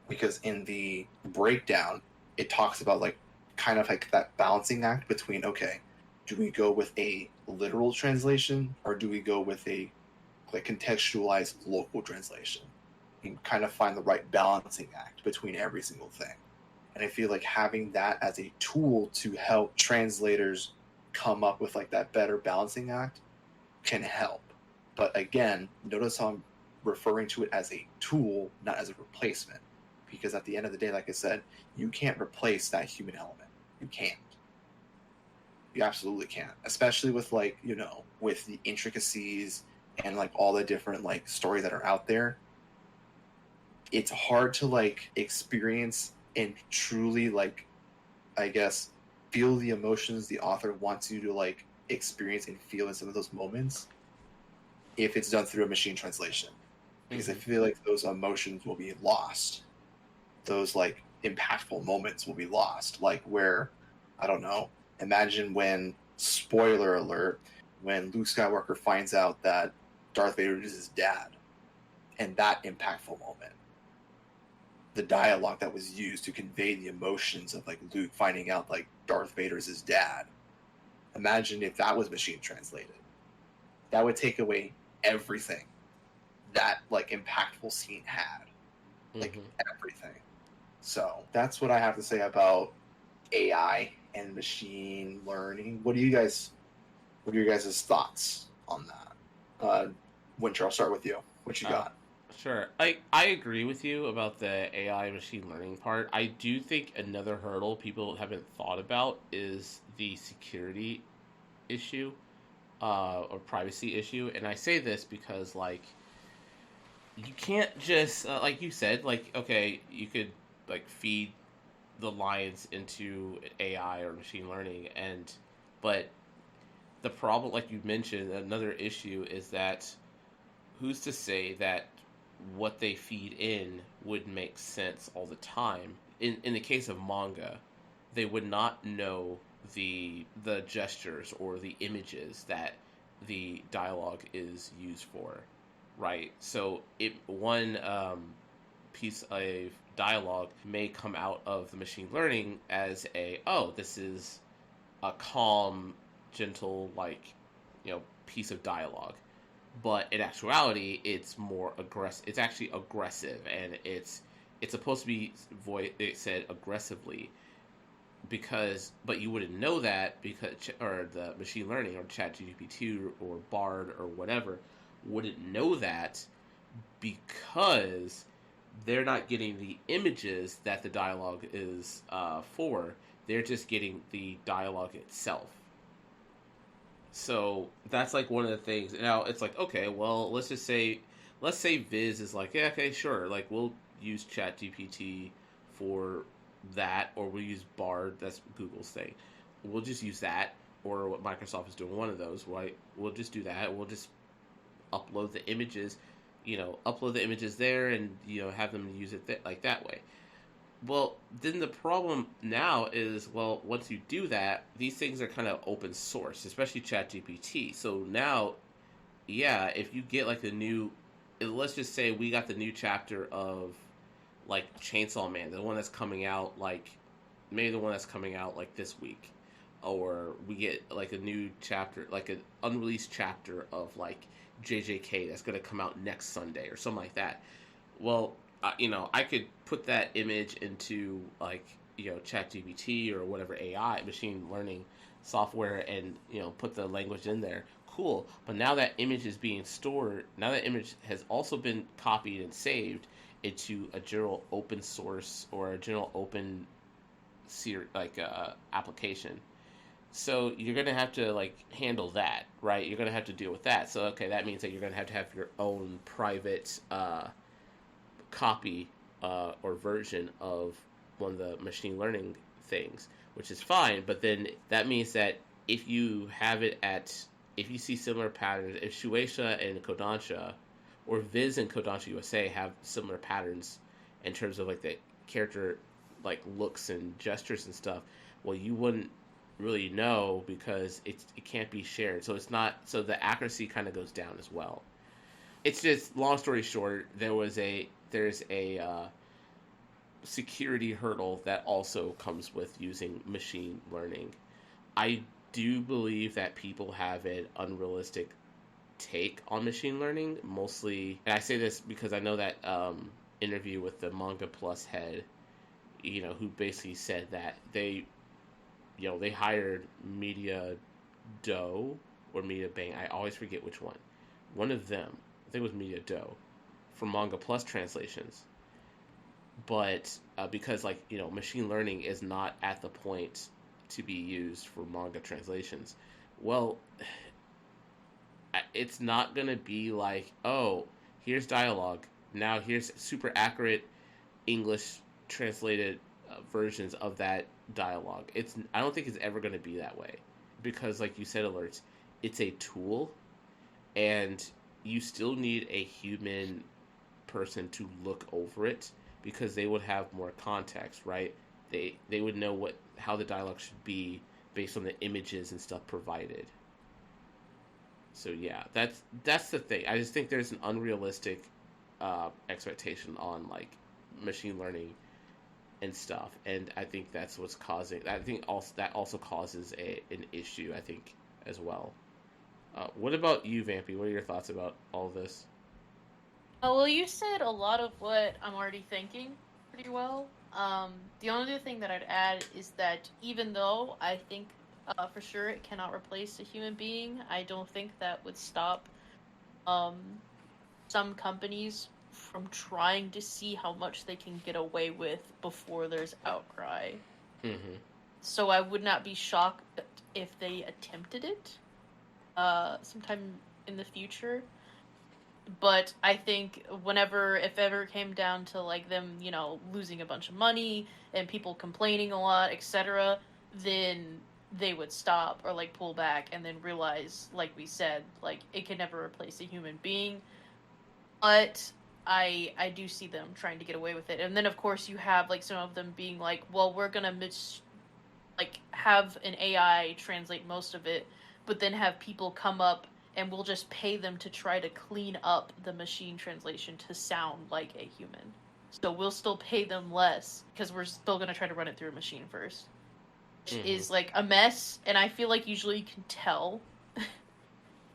Because in the breakdown, it talks about like kind of like that balancing act between, okay, do we go with a literal translation or do we go with a like contextualized local translation? And kind of find the right balancing act between every single thing. And I feel like having that as a tool to help translators come up with like that better balancing act can help. But again, notice how I'm referring to it as a tool, not as a replacement. Because at the end of the day, like I said, you can't replace that human element. You can't. You absolutely can't. Especially with like, you know, with the intricacies and like all the different like stories that are out there. It's hard to like experience and truly like, I guess, feel the emotions the author wants you to like experience and feel in some of those moments if it's done through a machine translation. Because I feel like those emotions will be lost. Those like impactful moments will be lost. Like where, I don't know, imagine when, spoiler alert, when Luke Skywalker finds out that Darth Vader is his dad, and that impactful moment. The dialogue that was used to convey the emotions of like Luke finding out like Darth Vader is his dad. Imagine if that was machine translated. That would take away everything that like impactful scene had. Like everything. So that's what I have to say about AI and machine learning. What are your guys' thoughts on that? Winter, I'll start with you. What you got? Sure. I agree with you about the AI machine learning part. I do think another hurdle people haven't thought about is the security issue or privacy issue. And I say this because, like, you can't just, like you said, like, okay, you could, like, feed the lines into AI or machine learning, but the problem, like you mentioned, another issue is that who's to say that what they feed in would make sense all the time? In the case of manga, they would not know the gestures or the images that the dialogue is used for, right? So one piece of dialogue may come out of the machine learning as this is a calm, gentle, like, you know, piece of dialogue. But in actuality, it's more aggressive. It's actually aggressive, and it's supposed to be said aggressively, but you wouldn't know that because, or the machine learning or ChatGPT or Bard or whatever wouldn't know that because they're not getting the images that the dialogue is for. They're just getting the dialogue itself. So that's like one of the things. Now it's like, okay, well, let's say Viz is like, yeah, okay, sure, like we'll use ChatGPT for that, or we'll use Bard. That's Google's thing. We'll just use that, or what Microsoft is doing. One of those, right? We'll just do that. We'll just upload the images, there, and have them use it like that way. Well, then the problem now is, well, once you do that, these things are kind of open source, especially ChatGPT. So now, yeah, if you get like let's just say we got the new chapter of like Chainsaw Man, the one that's coming out like this week, or we get like a new chapter, like an unreleased chapter of like JJK that's going to come out next Sunday or something like that. Well, I could put that image into like ChatGPT or whatever AI machine learning software and put the language in there. Cool, but now that image is being stored. Now that image has also been copied and saved into a general open source or a general open application. So you're gonna have to like handle that, right? You're gonna have to deal with that. So okay, that means that you're gonna have your own private copy or version of one of the machine learning things, which is fine. But then that means that if you see similar patterns, if Shueisha and Kodansha, or Viz and Kodansha USA have similar patterns in terms of like the character like looks and gestures and stuff, well, you wouldn't really know because it can't be shared. So the accuracy kind of goes down as well. It's just, long story short, there's a security hurdle that also comes with using machine learning. I do believe that people have an unrealistic take on machine learning, mostly, and I say this because I know that interview with the Manga Plus head, who basically said that they hired Media Doe or Media Bang. I always forget which one. One of them, I think it was Media Doe, for Manga Plus translations. But because machine learning is not at the point to be used for manga translations, well, it's not gonna be like, oh, here's dialogue, now here's super accurate English translated versions of that dialogue. I don't think it's ever going to be that way, because like you said, Alerts, it's a tool, and you still need a human person to look over it, because they would have more context, right? They would know how the dialogue should be based on the images and stuff provided. So yeah, that's the thing. I just think there's an unrealistic expectation on like machine learning and stuff, and I think that's what's causing. I think that also causes an issue, I think, as well. What about you, Vampy? What are your thoughts about all this? Well, you said a lot of what I'm already thinking pretty well. The only other thing that I'd add is that even though I think for sure it cannot replace a human being, I don't think that would stop some companies from trying to see how much they can get away with before there's outcry. Mm-hmm. So I would not be shocked if they attempted it sometime in the future. But I think if ever it came down to like them, losing a bunch of money and people complaining a lot, etc., then they would stop or like pull back and then realize, like we said, like it can never replace a human being. But I do see them trying to get away with it. And then of course you have like some of them being like, well, we're gonna have an AI translate most of it, but then have people come up and we'll just pay them to try to clean up the machine translation to sound like a human. So we'll still pay them less because we're still going to try to run it through a machine first. Which is like a mess, and I feel like usually you can tell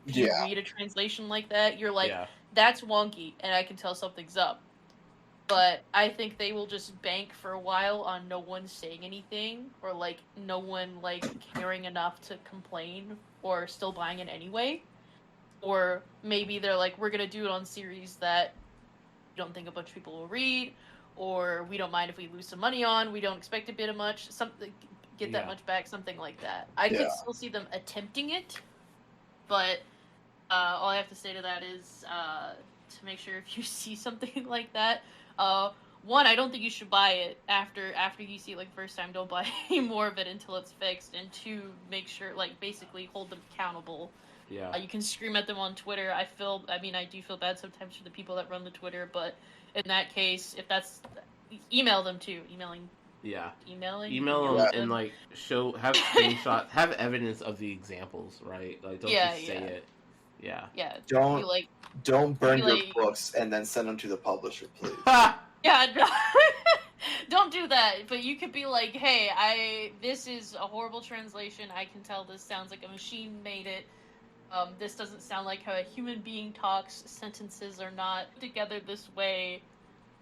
if you read a translation like that. You're like, that's wonky, and I can tell something's up. But I think they will just bank for a while on no one saying anything, or like no one like caring enough to complain, or still buying it anyway. Or maybe they're like, we're gonna do it on series that we don't think a bunch of people will read, or we don't mind if we lose some money on. We don't expect a bit of much, get that much back, something like that. I could still see them attempting it, but all I have to say to that is to make sure if you see something like that, one, I don't think you should buy it after you see it like first time. Don't buy any more of it until it's fixed, and two, make sure like basically hold them accountable. Yeah. You can scream at them on Twitter. I do feel bad sometimes for the people that run the Twitter, but in that case, if that's, email them too. Emailing. Email them and like have screenshots, have evidence of the examples, right? Like don't just say it. Yeah. Yeah. Don't burn your books and then send them to the publisher, please. Yeah, no. Don't do that. But you could be like, hey, this is a horrible translation. I can tell this sounds like a machine made it. this doesn't sound like how a human being talks. Sentences are not together this way.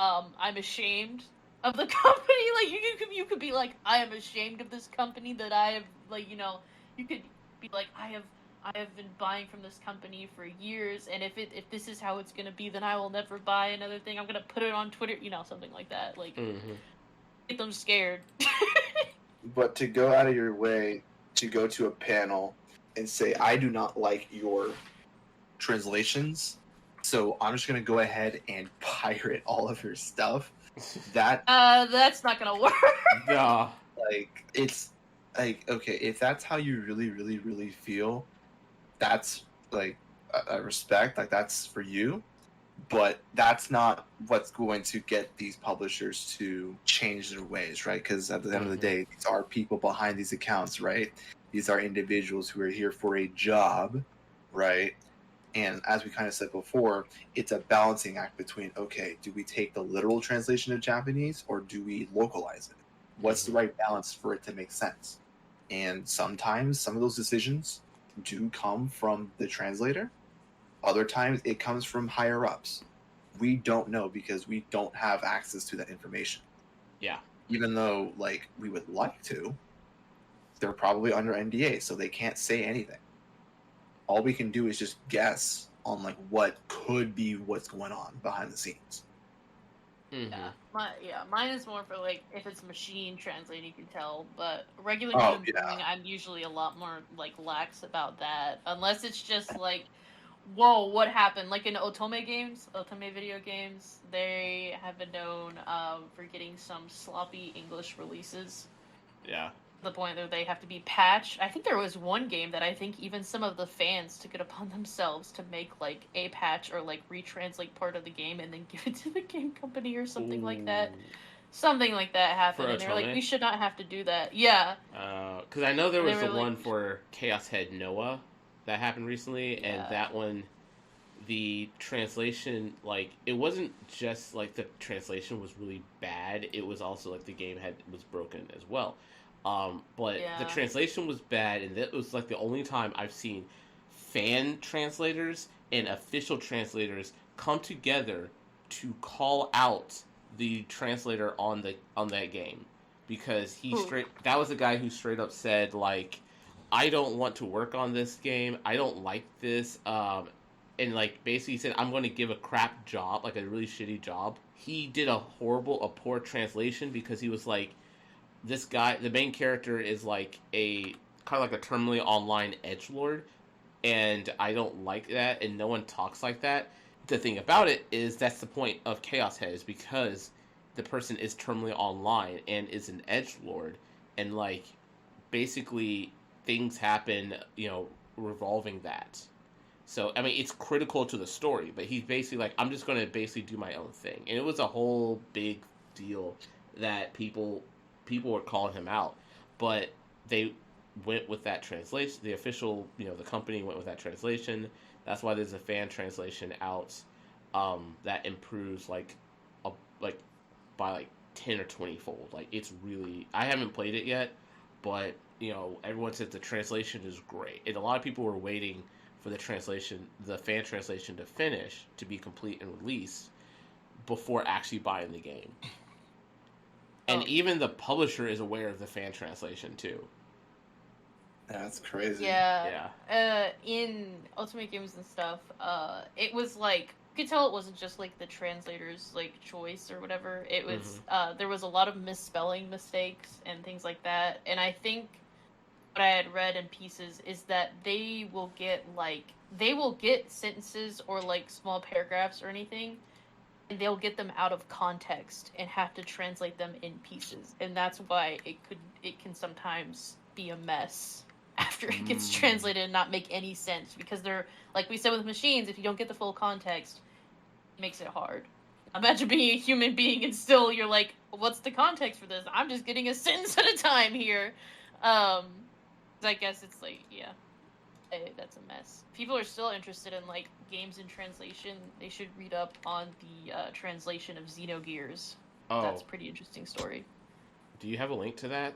I'm ashamed of the company. Like you could be like, I am ashamed of this company that I have. Like you could be like, I have been buying from this company for years, and if this is how it's gonna be, then I will never buy another thing. I'm gonna put it on Twitter, something like that. Like get them scared. But to go out of your way to go to a panel and say, I do not like your translations, so I'm just gonna go ahead and pirate all of your stuff. That's not gonna work. Nah. Like, it's like, okay, if that's how you really, really, really feel, that's like a respect, like that's for you. But that's not what's going to get these publishers to change their ways, right? Because at the end of the day, these are people behind these accounts, right? These are individuals who are here for a job, right? And as we kind of said before, it's a balancing act between, okay, do we take the literal translation of Japanese or do we localize it? What's the right balance for it to make sense? And sometimes some of those decisions do come from the translator. Other times it comes from higher ups. We don't know because we don't have access to that information. Yeah. Even though, like, we would like to, they're probably under NDA, so they can't say anything. All we can do is just guess on, like, what could be what's going on behind the scenes. Mine is more for, like, if it's machine translating, you can tell, but regular viewing, I'm usually a lot more, like, lax about that, unless it's just, like, whoa, what happened? Like in Otome video games, they have been known for getting some sloppy English releases. Yeah. To the point that they have to be patched. I think there was one game that I think even some of the fans took it upon themselves to make like a patch or like retranslate part of the game and then give it to the game company or something like that. Something like that happened, and they're like, we should not have to do that. Yeah. Because I know there was the one for Chaos Head Noah that happened recently, and that one, the translation, like, it wasn't just like the translation was really bad, it was also like the game was broken as well. But the translation was bad, and that was like the only time I've seen fan translators and official translators come together to call out the translator on that game, because that was the guy who straight up said, like, I don't want to work on this game. I don't like this. And like basically said, I'm going to give a crap job, like a really shitty job. He did a poor translation because he was like, this guy, the main character is like kind of like a terminally online edgelord, and I don't like that, and no one talks like that. The thing about it is that's the point of Chaos Head, is because the person is terminally online and is an edgelord, and like basically things happen, revolving that. So, I mean, it's critical to the story, but he's basically like, I'm just going to basically do my own thing. And it was a whole big deal that people were calling him out. But they went with that translation. The official, the company went with that translation. That's why there's a fan translation out that improves, by, 10 or 20 fold. Like, it's really... I haven't played it yet, but... everyone said the translation is great. And a lot of people were waiting for the fan translation to finish, to be complete and released, before actually buying the game. And even the publisher is aware of the fan translation, too. That's crazy. Yeah. In Ultimate Games and stuff, it was like... You could tell it wasn't just, like, the translator's, like, choice or whatever. It was, there was a lot of misspelling mistakes and things like that. And I think... what I had read in pieces is that they will get sentences or like small paragraphs or anything, and they'll get them out of context and have to translate them in pieces, and that's why it can sometimes be a mess after it gets translated and not make any sense, because they're, like we said with machines, if you don't get the full context, it makes it hard. Imagine being a human being and still you're like, what's the context for this? I'm just getting a sentence at a time here. I guess it's like, that's a mess. People are still interested in like games in translation. They should read up on the translation of Xenogears. That's a pretty interesting story. Do you have a link to that?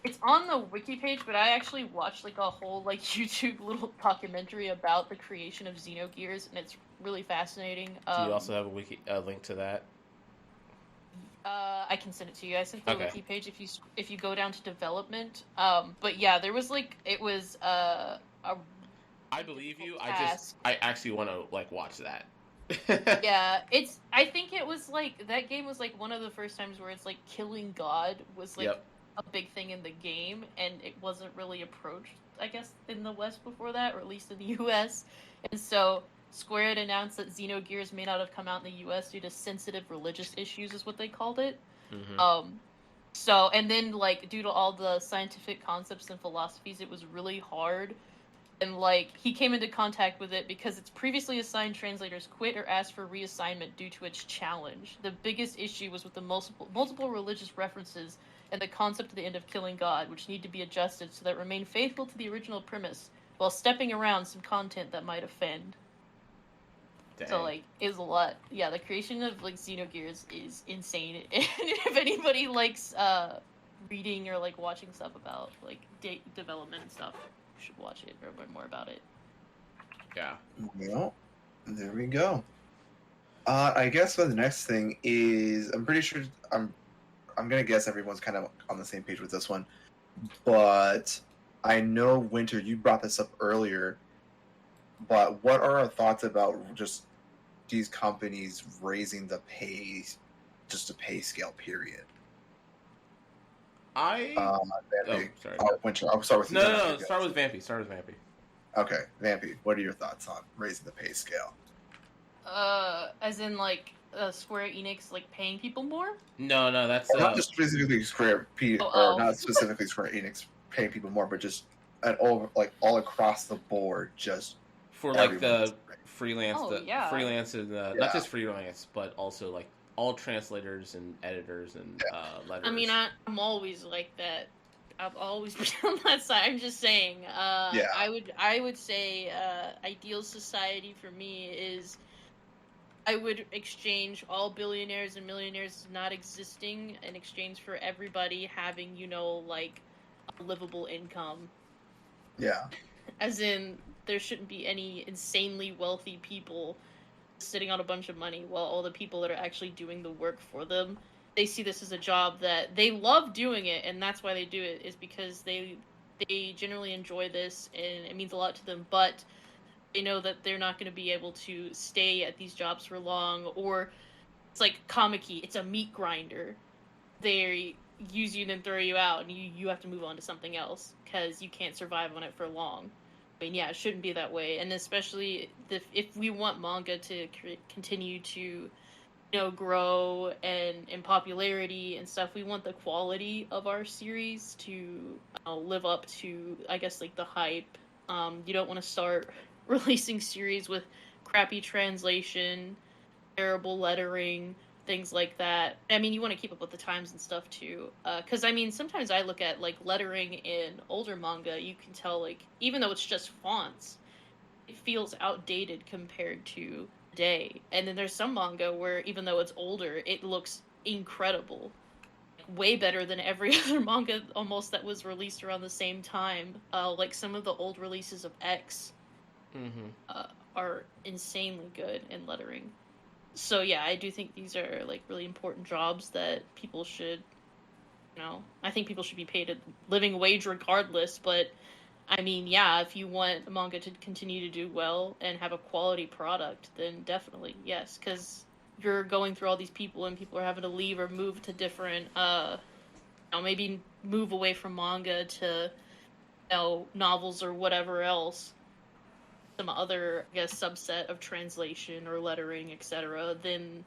It's on the wiki page, but I actually watched like a whole like YouTube little documentary about the creation of Xenogears, and it's really fascinating. Do you also have a link to that? I can send it to you. I sent the Okay. wiki page if you go down to development. But yeah, there was like it was a. I believe you. Task. I actually want to like watch that. Yeah, I think it was like that game was like one of the first times where it's like killing God was like a big thing in the game, and it wasn't really approached, I guess, in the West before that, or at least in the U.S. And so Square had announced that Xenogears may not have come out in the U.S. due to sensitive religious issues, is what they called it. Mm-hmm. So, and then like due to all the scientific concepts and philosophies, it was really hard. And like he came into contact with it because its previously assigned translators quit or asked for reassignment due to its challenge. The biggest issue was with the multiple religious references and the concept of the end of killing God, which need to be adjusted so that it remain faithful to the original premise while stepping around some content that might offend. Dang. So like it was a lot. Yeah, the creation of like Xenogears is insane. And if anybody likes reading or like watching stuff about like development and stuff, should watch it or learn more about it. Yeah. Well, there we go. I guess the next thing is I'm pretty sure I'm gonna guess everyone's kind of on the same page with this one, but I know Winter, you brought this up earlier. But what are our thoughts about just these companies raising the pay, just the pay scale period? Sorry. Winter. I'll start with you. No. Start with Vampy. Okay, Vampy. What are your thoughts on raising the pay scale? As in like Square Enix like paying people more? No, that's not just specifically not specifically Square Enix paying people more, but just all across the board, just for like the freelance, freelance and not just freelance, but also like all translators and editors and letters. I mean, I'm always like that. I've always been on that side. I'm just saying. I would say ideal society for me is I would exchange all billionaires and millionaires not existing in exchange for everybody having, like a livable income. Yeah. As in, there shouldn't be any insanely wealthy people sitting on a bunch of money while all the people that are actually doing the work for them, they see this as a job that they love doing it, and that's why they do it, is because they generally enjoy this and it means a lot to them, but they know that they're not going to be able to stay at these jobs for long, or it's like Kamiki, it's a meat grinder. They use you and then throw you out, and you have to move on to something else because you can't survive on it for long. I mean, yeah, it shouldn't be that way, and especially if we want manga to continue to, grow and in popularity and stuff, we want the quality of our series to live up to, I guess, like the hype. You don't want to start releasing series with crappy translation, terrible lettering, things like that. I mean, you want to keep up with the times and stuff too. Because I mean, sometimes I look at like lettering in older manga, you can tell like even though it's just fonts, it feels outdated compared to today. And then there's some manga where even though it's older, it looks incredible, way better than every other manga almost that was released around the same time. Like some of the old releases of X are insanely good in lettering. So yeah, I do think these are like really important jobs that people should, I think people should be paid a living wage regardless. But I mean, yeah, if you want manga to continue to do well and have a quality product, then definitely yes, because you're going through all these people and people are having to leave or move to different, maybe move away from manga to, novels or whatever else. Some other, I guess, subset of translation or lettering, etc., then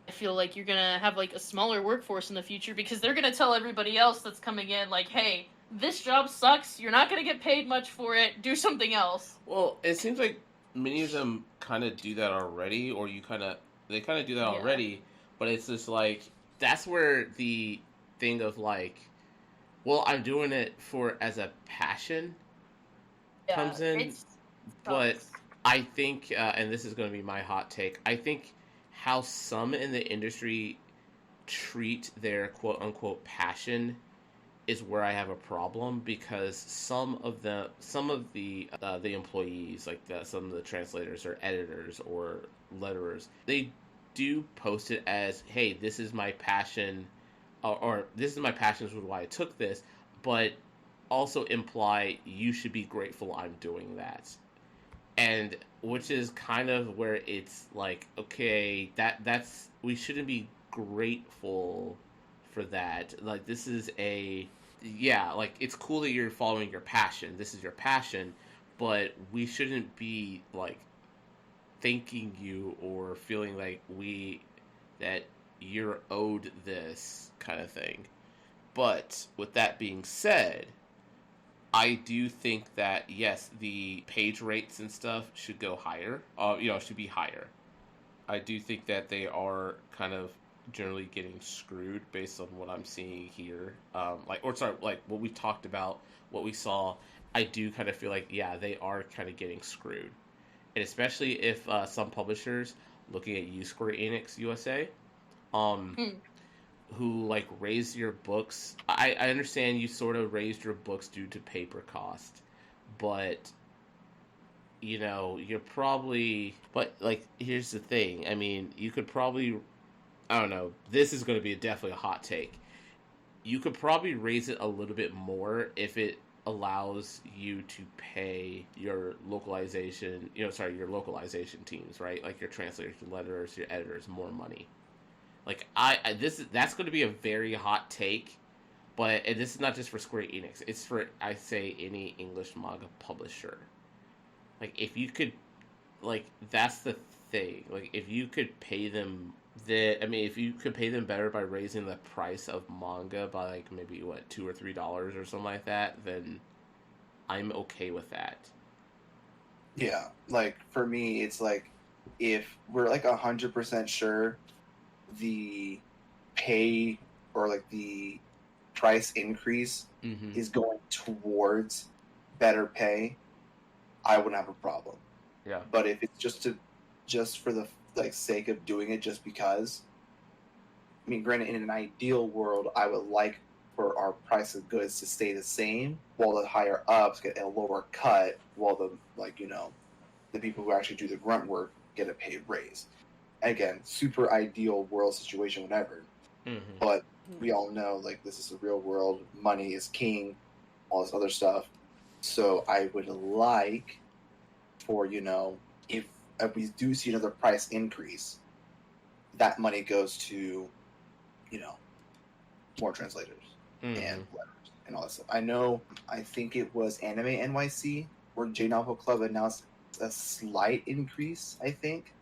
I feel like you're gonna have like a smaller workforce in the future because they're gonna tell everybody else that's coming in like, hey, this job sucks, you're not gonna get paid much for it, do something else. Well, it seems like many of them kind of do that already, or they kind of do that already, but it's just like, that's where the thing of like, well, I'm doing it as a passion comes in. But I think, and this is going to be my hot take, I think how some in the industry treat their quote-unquote passion is where I have a problem, because some of the employees, like some of the translators or editors or letterers, they do post it as, hey, this is my passion, or this is my passion, is why I took this, but also imply you should be grateful I'm doing that. And which is kind of where it's like, okay, that's we shouldn't be grateful for that. Like, this is a, yeah, like, it's cool that you're following your passion. This is your passion, but we shouldn't be like thanking you or feeling like that you're owed this kind of thing. But with that being said, I do think that, yes, the page rates and stuff should go higher. Should be higher. I do think that they are kind of generally getting screwed based on what I'm seeing here. Like what we talked about, what we saw. I do kind of feel like, yeah, they are kind of getting screwed, and especially if some publishers, looking at you, Square Enix USA, who like raised your books. I understand you sort of raised your books due to paper cost, but you're probably, but like, here's the thing. I mean, you could probably, I don't know, this is going to be definitely a hot take. You could probably raise it a little bit more if it allows you to pay your localization teams, right? Like your translators, your letters, your editors, more money. Like, that's going to be a very hot take, but this is not just for Square Enix. It's for, I say, any English manga publisher. Like, if you could, like, that's the thing. Like, if you could pay them if you could pay them better by raising the price of manga by like maybe $2 or $3 or something like that, then I'm okay with that. Yeah, like for me, it's like if we're like 100% sure the pay or like the price increase is going towards better pay, I wouldn't have a problem. Yeah. But if it's just for the like sake of doing it just because, I mean, granted, in an ideal world, I would like for our price of goods to stay the same, while the higher ups get a lower cut, while the the people who actually do the grunt work get a paid raise. Again, super ideal world situation, whatever. But we all know, like, this is the real world. Money is king. All this other stuff. So I would like for if we do see another price increase, that money goes to more translators and letters and all that stuff. I think it was Anime NYC where J Novel Club announced a slight increase. I think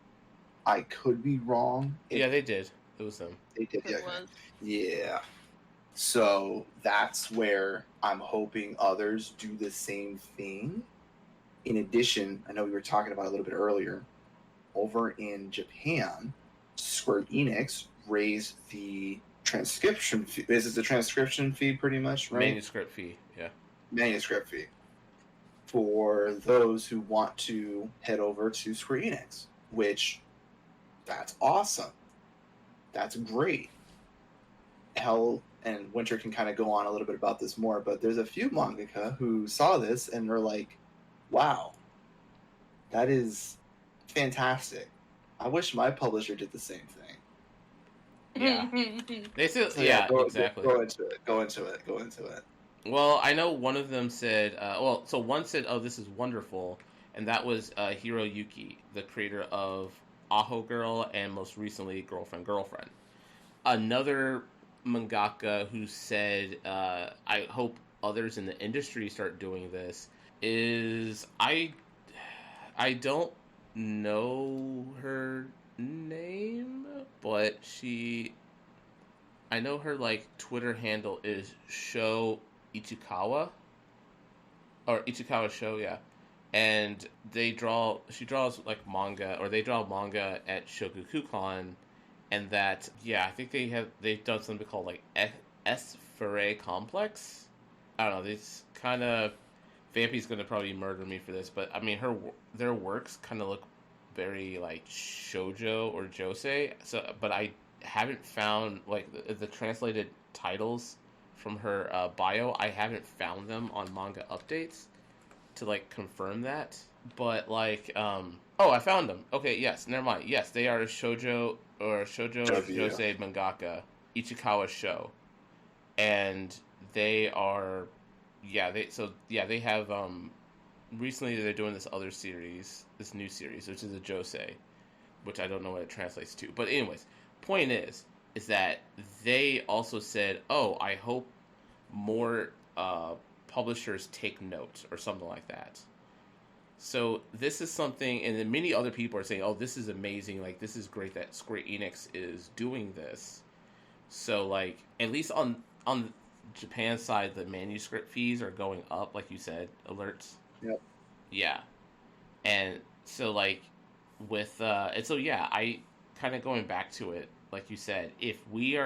I could be wrong. Yeah, they did. It was them. They did. Yeah. So that's where I'm hoping others do the same thing. In addition, I know we were talking about it a little bit earlier, over in Japan, Square Enix raised the transcription fee. This is the transcription fee, pretty much, right? Manuscript fee, yeah. Manuscript fee. For those who want to head over to Square Enix, which, that's awesome. That's great. Hell, and Winter can kind of go on a little bit about this more, but there's a few mangaka who saw this and are like, wow, that is fantastic. I wish my publisher did the same thing. Yeah. They still, So exactly. Go into it. Well, I know one of them said, so one said, oh, this is wonderful, and that was Hiroyuki, the creator of Aho Girl and most recently Girlfriend. Another mangaka who said, I hope others in the industry start doing this, is I don't know her name, but I know her like Twitter handle is Sho Ichikawa, or Ichikawa Sho, yeah. And she draws like manga, or they draw manga at Shogakukan, and that, yeah, I think they've done something called like S Foray Complex. I don't know, this kind of, Vampy's gonna probably murder me for this, but I mean, their works kind of look very like shoujo or josei. So, but I haven't found like the translated titles from her bio. I haven't found them on manga updates to like confirm that. But like, oh, I found them. Okay, yes, never mind. Yes, they are shoujo or W. josei mangaka Ichikawa show, and they are, they have recently they're doing this other series, this new series, which is a josei, which I don't know what it translates to. But anyways, point is that they also said, oh, I hope more publishers take note or something like that. So this is something, and then many other people are saying, oh, this is amazing, like this is great that Square Enix is doing this. So like at least on Japan side, the manuscript fees are going up, like you said, alerts. Yep. Yeah. And so like with and so yeah, I kind of going back to it, like you said, if we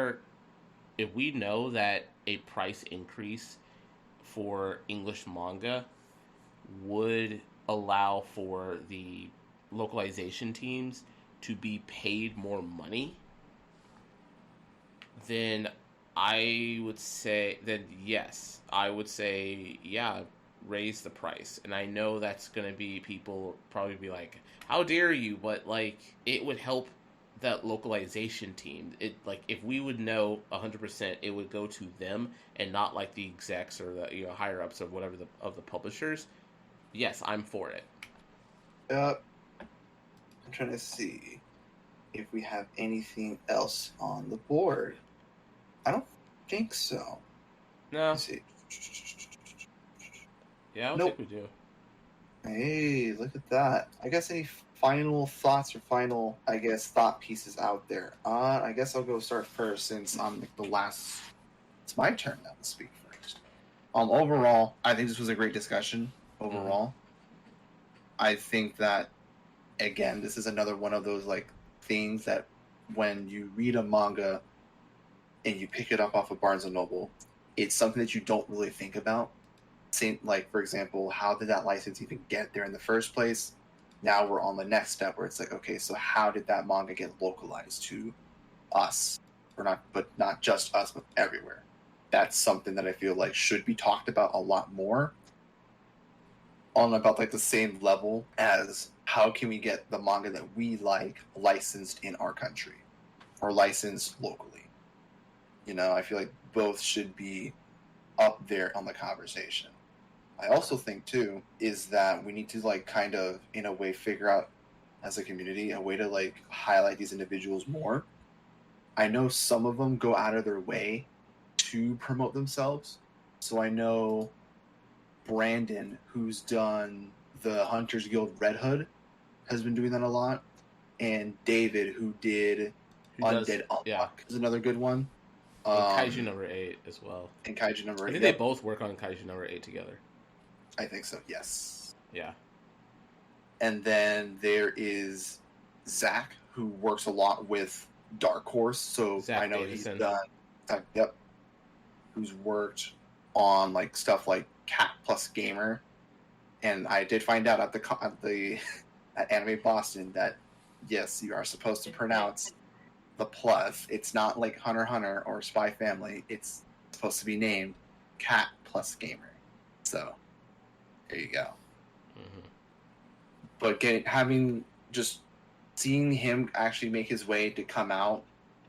know that a price increase for English manga would allow for the localization teams to be paid more money, then yes, I would say, yeah, raise the price. And I know that's going to be, people probably be like, how dare you? But like, it would help that localization team. It, like, if we would know 100%, it would go to them and not like the execs or the, you know, higher ups or whatever of the publishers. Yes, I'm for it. I'm trying to see if we have anything else on the board. I don't think so. No. Let's see. Yeah, I don't Nope. think we do. Hey, look at that. I guess any final thoughts or final, I guess, thought pieces out there? I guess I'll go start first since I'm like the last. It's my turn now to speak first. Overall, I think this was a great discussion. Overall, I think that, again, this is another one of those like things that when you read a manga and you pick it up off of Barnes and Noble, it's something that you don't really think about. Same, like, for example, how did that license even get there in the first place? Now we're on the next step where it's like, okay, so how did that manga get localized to us? Or not, but not just us, but everywhere. That's something that I feel like should be talked about a lot more, on about like the same level as how can we get the manga that we like licensed in our country or licensed locally. You know, I feel like both should be up there on the conversation. I also think too is that we need to like kind of in a way figure out as a community a way to like highlight these individuals more. I know some of them go out of their way to promote themselves. So I know Brandon, who's done the Hunters Guild Red Hood, has been doing that a lot, and David, who did Undead Unlock, is another good one. Kaiju number 8 as well. And Kaiju number 8. I think they both work on Kaiju number 8 together. I think so, yes. Yeah. And then there is Zach, who works a lot with Dark Horse. So Zach I know Davison. He's done. Who's worked on like stuff like Cat Plus Gamer. And I did find out at Anime Boston that yes, you are supposed to pronounce the plus. It's not like Hunter x Hunter or Spy Family. It's supposed to be named Cat Plus Gamer. So there you go. Mm-hmm. But just seeing him actually make his way to come out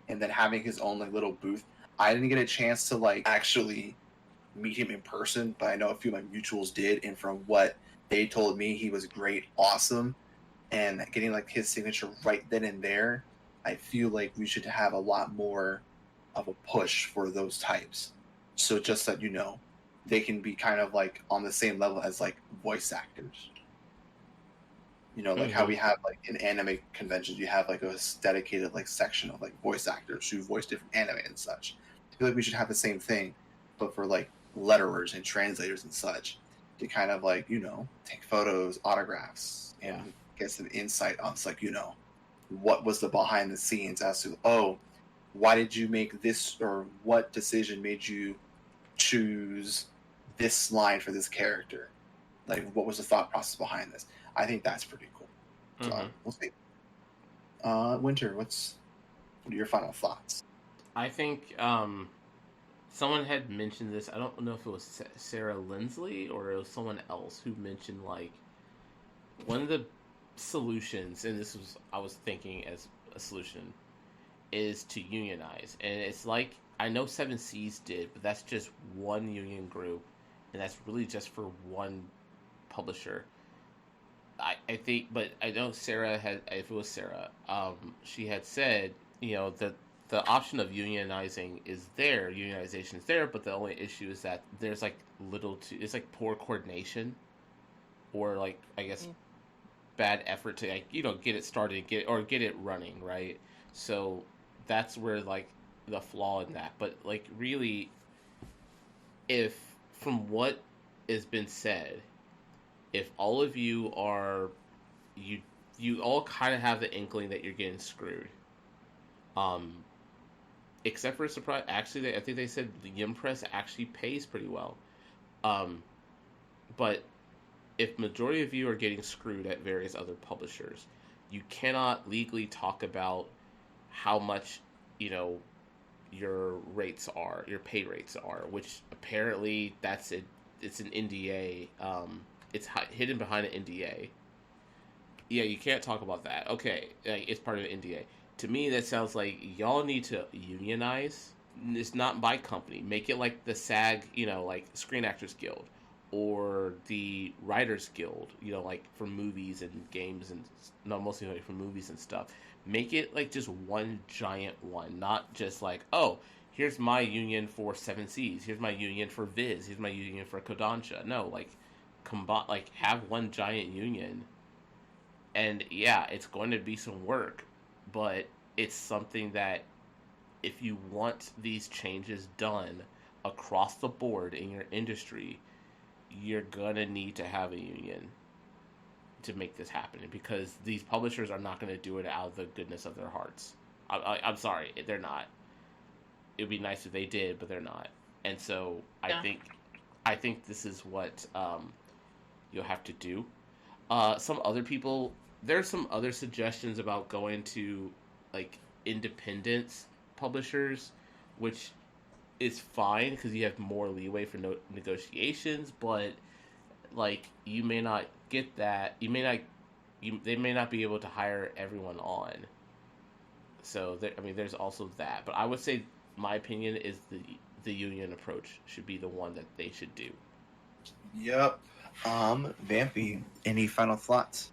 and then having his own like little booth. I didn't get a chance to like actually meet him in person, but I know a few of my mutuals did, and from what they told me, he was great, awesome, and getting like his signature right then and there, I feel like we should have a lot more of a push for those types. So just that you know, they can be kind of like on the same level as like voice actors. You know, like how we have like in anime conventions, you have like a dedicated like section of like voice actors who voice different anime and such. I feel like we should have the same thing, but for like letterers and translators and such, to kind of like, you know, take photos, autographs, and get some insight on, like, you know, what was the behind the scenes as to, oh, why did you make this, or what decision made you choose this line for this character? Like, what was the thought process behind this? I think that's pretty cool. So we'll see. Winter, what are your final thoughts? I think someone had mentioned this. I don't know if it was Sarah Lindsley or it was someone else who mentioned like one of the solutions, and this was I was thinking as a solution, is to unionize. And it's like I know Seven Seas did, but that's just one union group, and that's really just for one publisher. I think, but I know Sarah had, if it was Sarah, she had said, that the option of unionizing is there, unionization is there, but the only issue is that there's like it's like poor coordination, or like, I guess, bad effort to, like, get it started, get it running, right? So that's where, like, the flaw in that. But, like, really, if, from what has been said, if all of you are, you all kind of have the inkling that you're getting screwed. Except for a surprise, actually, I think they said the Yin Press actually pays pretty well. But if majority of you are getting screwed at various other publishers, you cannot legally talk about how much, your rates are, your pay rates are, which apparently that's it. It's an NDA. It's hidden behind an NDA. Yeah, you can't talk about that. Okay, it's part of an NDA. To me, that sounds like y'all need to unionize. It's not by company. Make it like the SAG, like Screen Actors Guild, or the Writers Guild, like for movies and games, and no, mostly like for movies and stuff. Make it like just one giant one, not just like, oh, here's my union for Seven Seas, here's my union for Viz, here's my union for Kodansha. No, like have one giant union. And yeah, it's going to be some work, but it's something that if you want these changes done across the board in your industry, you're gonna need to have a union to make this happen, because these publishers are not going to do it out of the goodness of their hearts. I'm sorry, they're not. It would be nice if they did, but they're not. And so I think this is what you'll have to do. Some other people, there's some other suggestions about going to like independent publishers, which is fine because you have more leeway for negotiations, but like you may not get that. They may not be able to hire everyone on. So there's also that. But I would say my opinion is the union approach should be the one that they should do. Yep. Vampy, any final thoughts?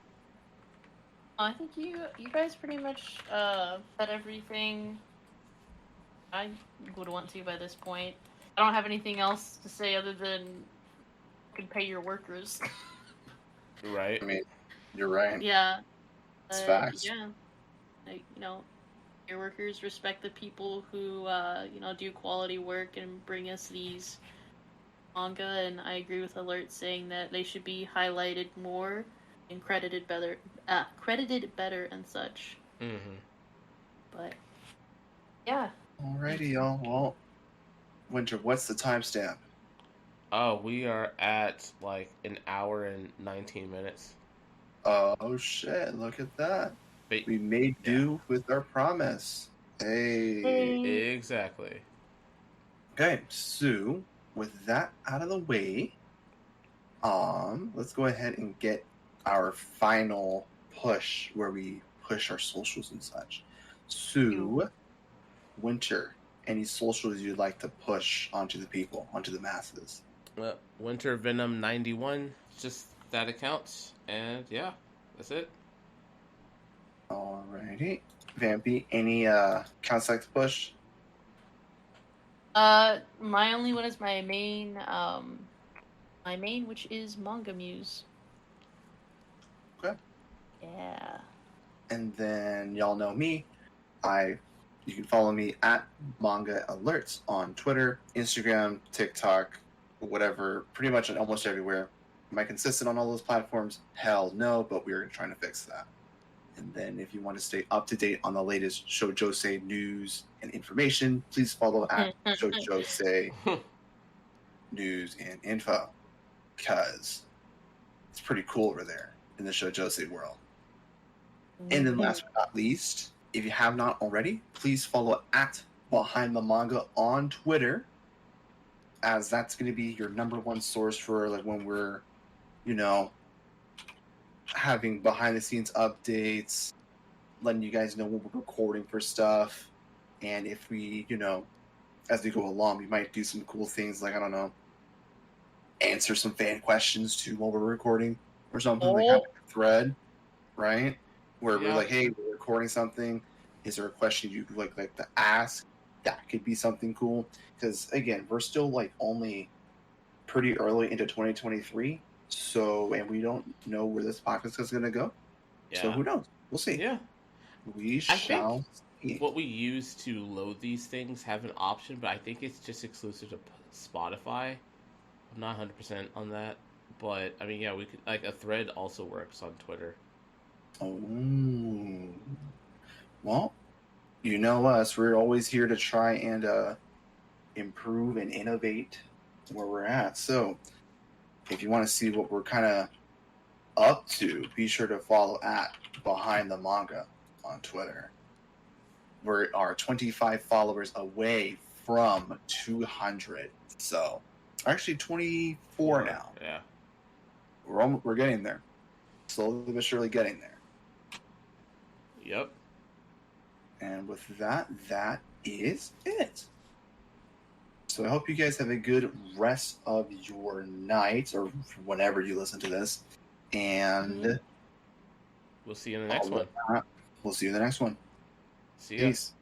I think you guys pretty much said everything I would want to by this point. I don't have anything else to say other than you can pay your workers. Right. I mean, you're right. Yeah. It's facts. Yeah. Like, your workers respect the people who, do quality work and bring us these manga, and I agree with Alert saying that they should be highlighted more and credited better and such. Mm-hmm. But, yeah. Alrighty, y'all. Well, Winter, what's the timestamp? Oh, we are at like an hour and 19 minutes. Oh shit! Look at that. But, we made do with our promise. Hey. Exactly. Okay, so with that out of the way, let's go ahead and get our final push where we push our socials and such. So, Winter, any socials you'd like to push onto the people, onto the masses? Winter Venom 91, just that account, and yeah, that's it. Alrighty. Vampy, any accounts like to push? My only one is my main, which is Manga Muse. Okay. Yeah. And then y'all know me. You can follow me at Manga Alerts on Twitter, Instagram, TikTok, whatever, pretty much almost everywhere. Am I consistent on all those platforms? Hell no, but we're trying to fix that. And then if you want to stay up to date on the latest Shoujosei news and information, please follow at Shoujosei News and Info, because it's pretty cool over there in the Shoujosei world. And then last but not least, if you have not already, please follow at Behind the Manga on Twitter. as that's going to be your number one source for like when we're, you know, having behind the scenes updates, letting you guys know when we're recording for stuff, and if we, you know, as we go along, we might do some cool things like, I don't know, answer some fan questions too while we're recording or something, like having a thread, right? Where we're Yeah. like, hey, we're recording something. Is there a question you'd like to ask? That could be something cool. Because again, we're still like only pretty early into 2023. So, and we don't know where this podcast is going to go. So Yeah. who knows? We'll see. Yeah. We I think shall see. what we use to load these things have an option, but I think it's just exclusive to Spotify. I'm not 100% on that, but I mean, yeah, we could like a thread also works on Twitter. Oh, well, you know us. We're always here to try and improve and innovate where we're at. So, if you want to see what we're kind of up to, be sure to follow at Behind the Manga on Twitter. We are 25 followers away from 200. So, actually 24 now. Yeah. We're getting there. Slowly but surely getting there. Yep. And with that, that is it. So I hope you guys have a good rest of your night or whenever you listen to this. And We'll see you in the next one. we'll see you in the next one. See ya. Peace.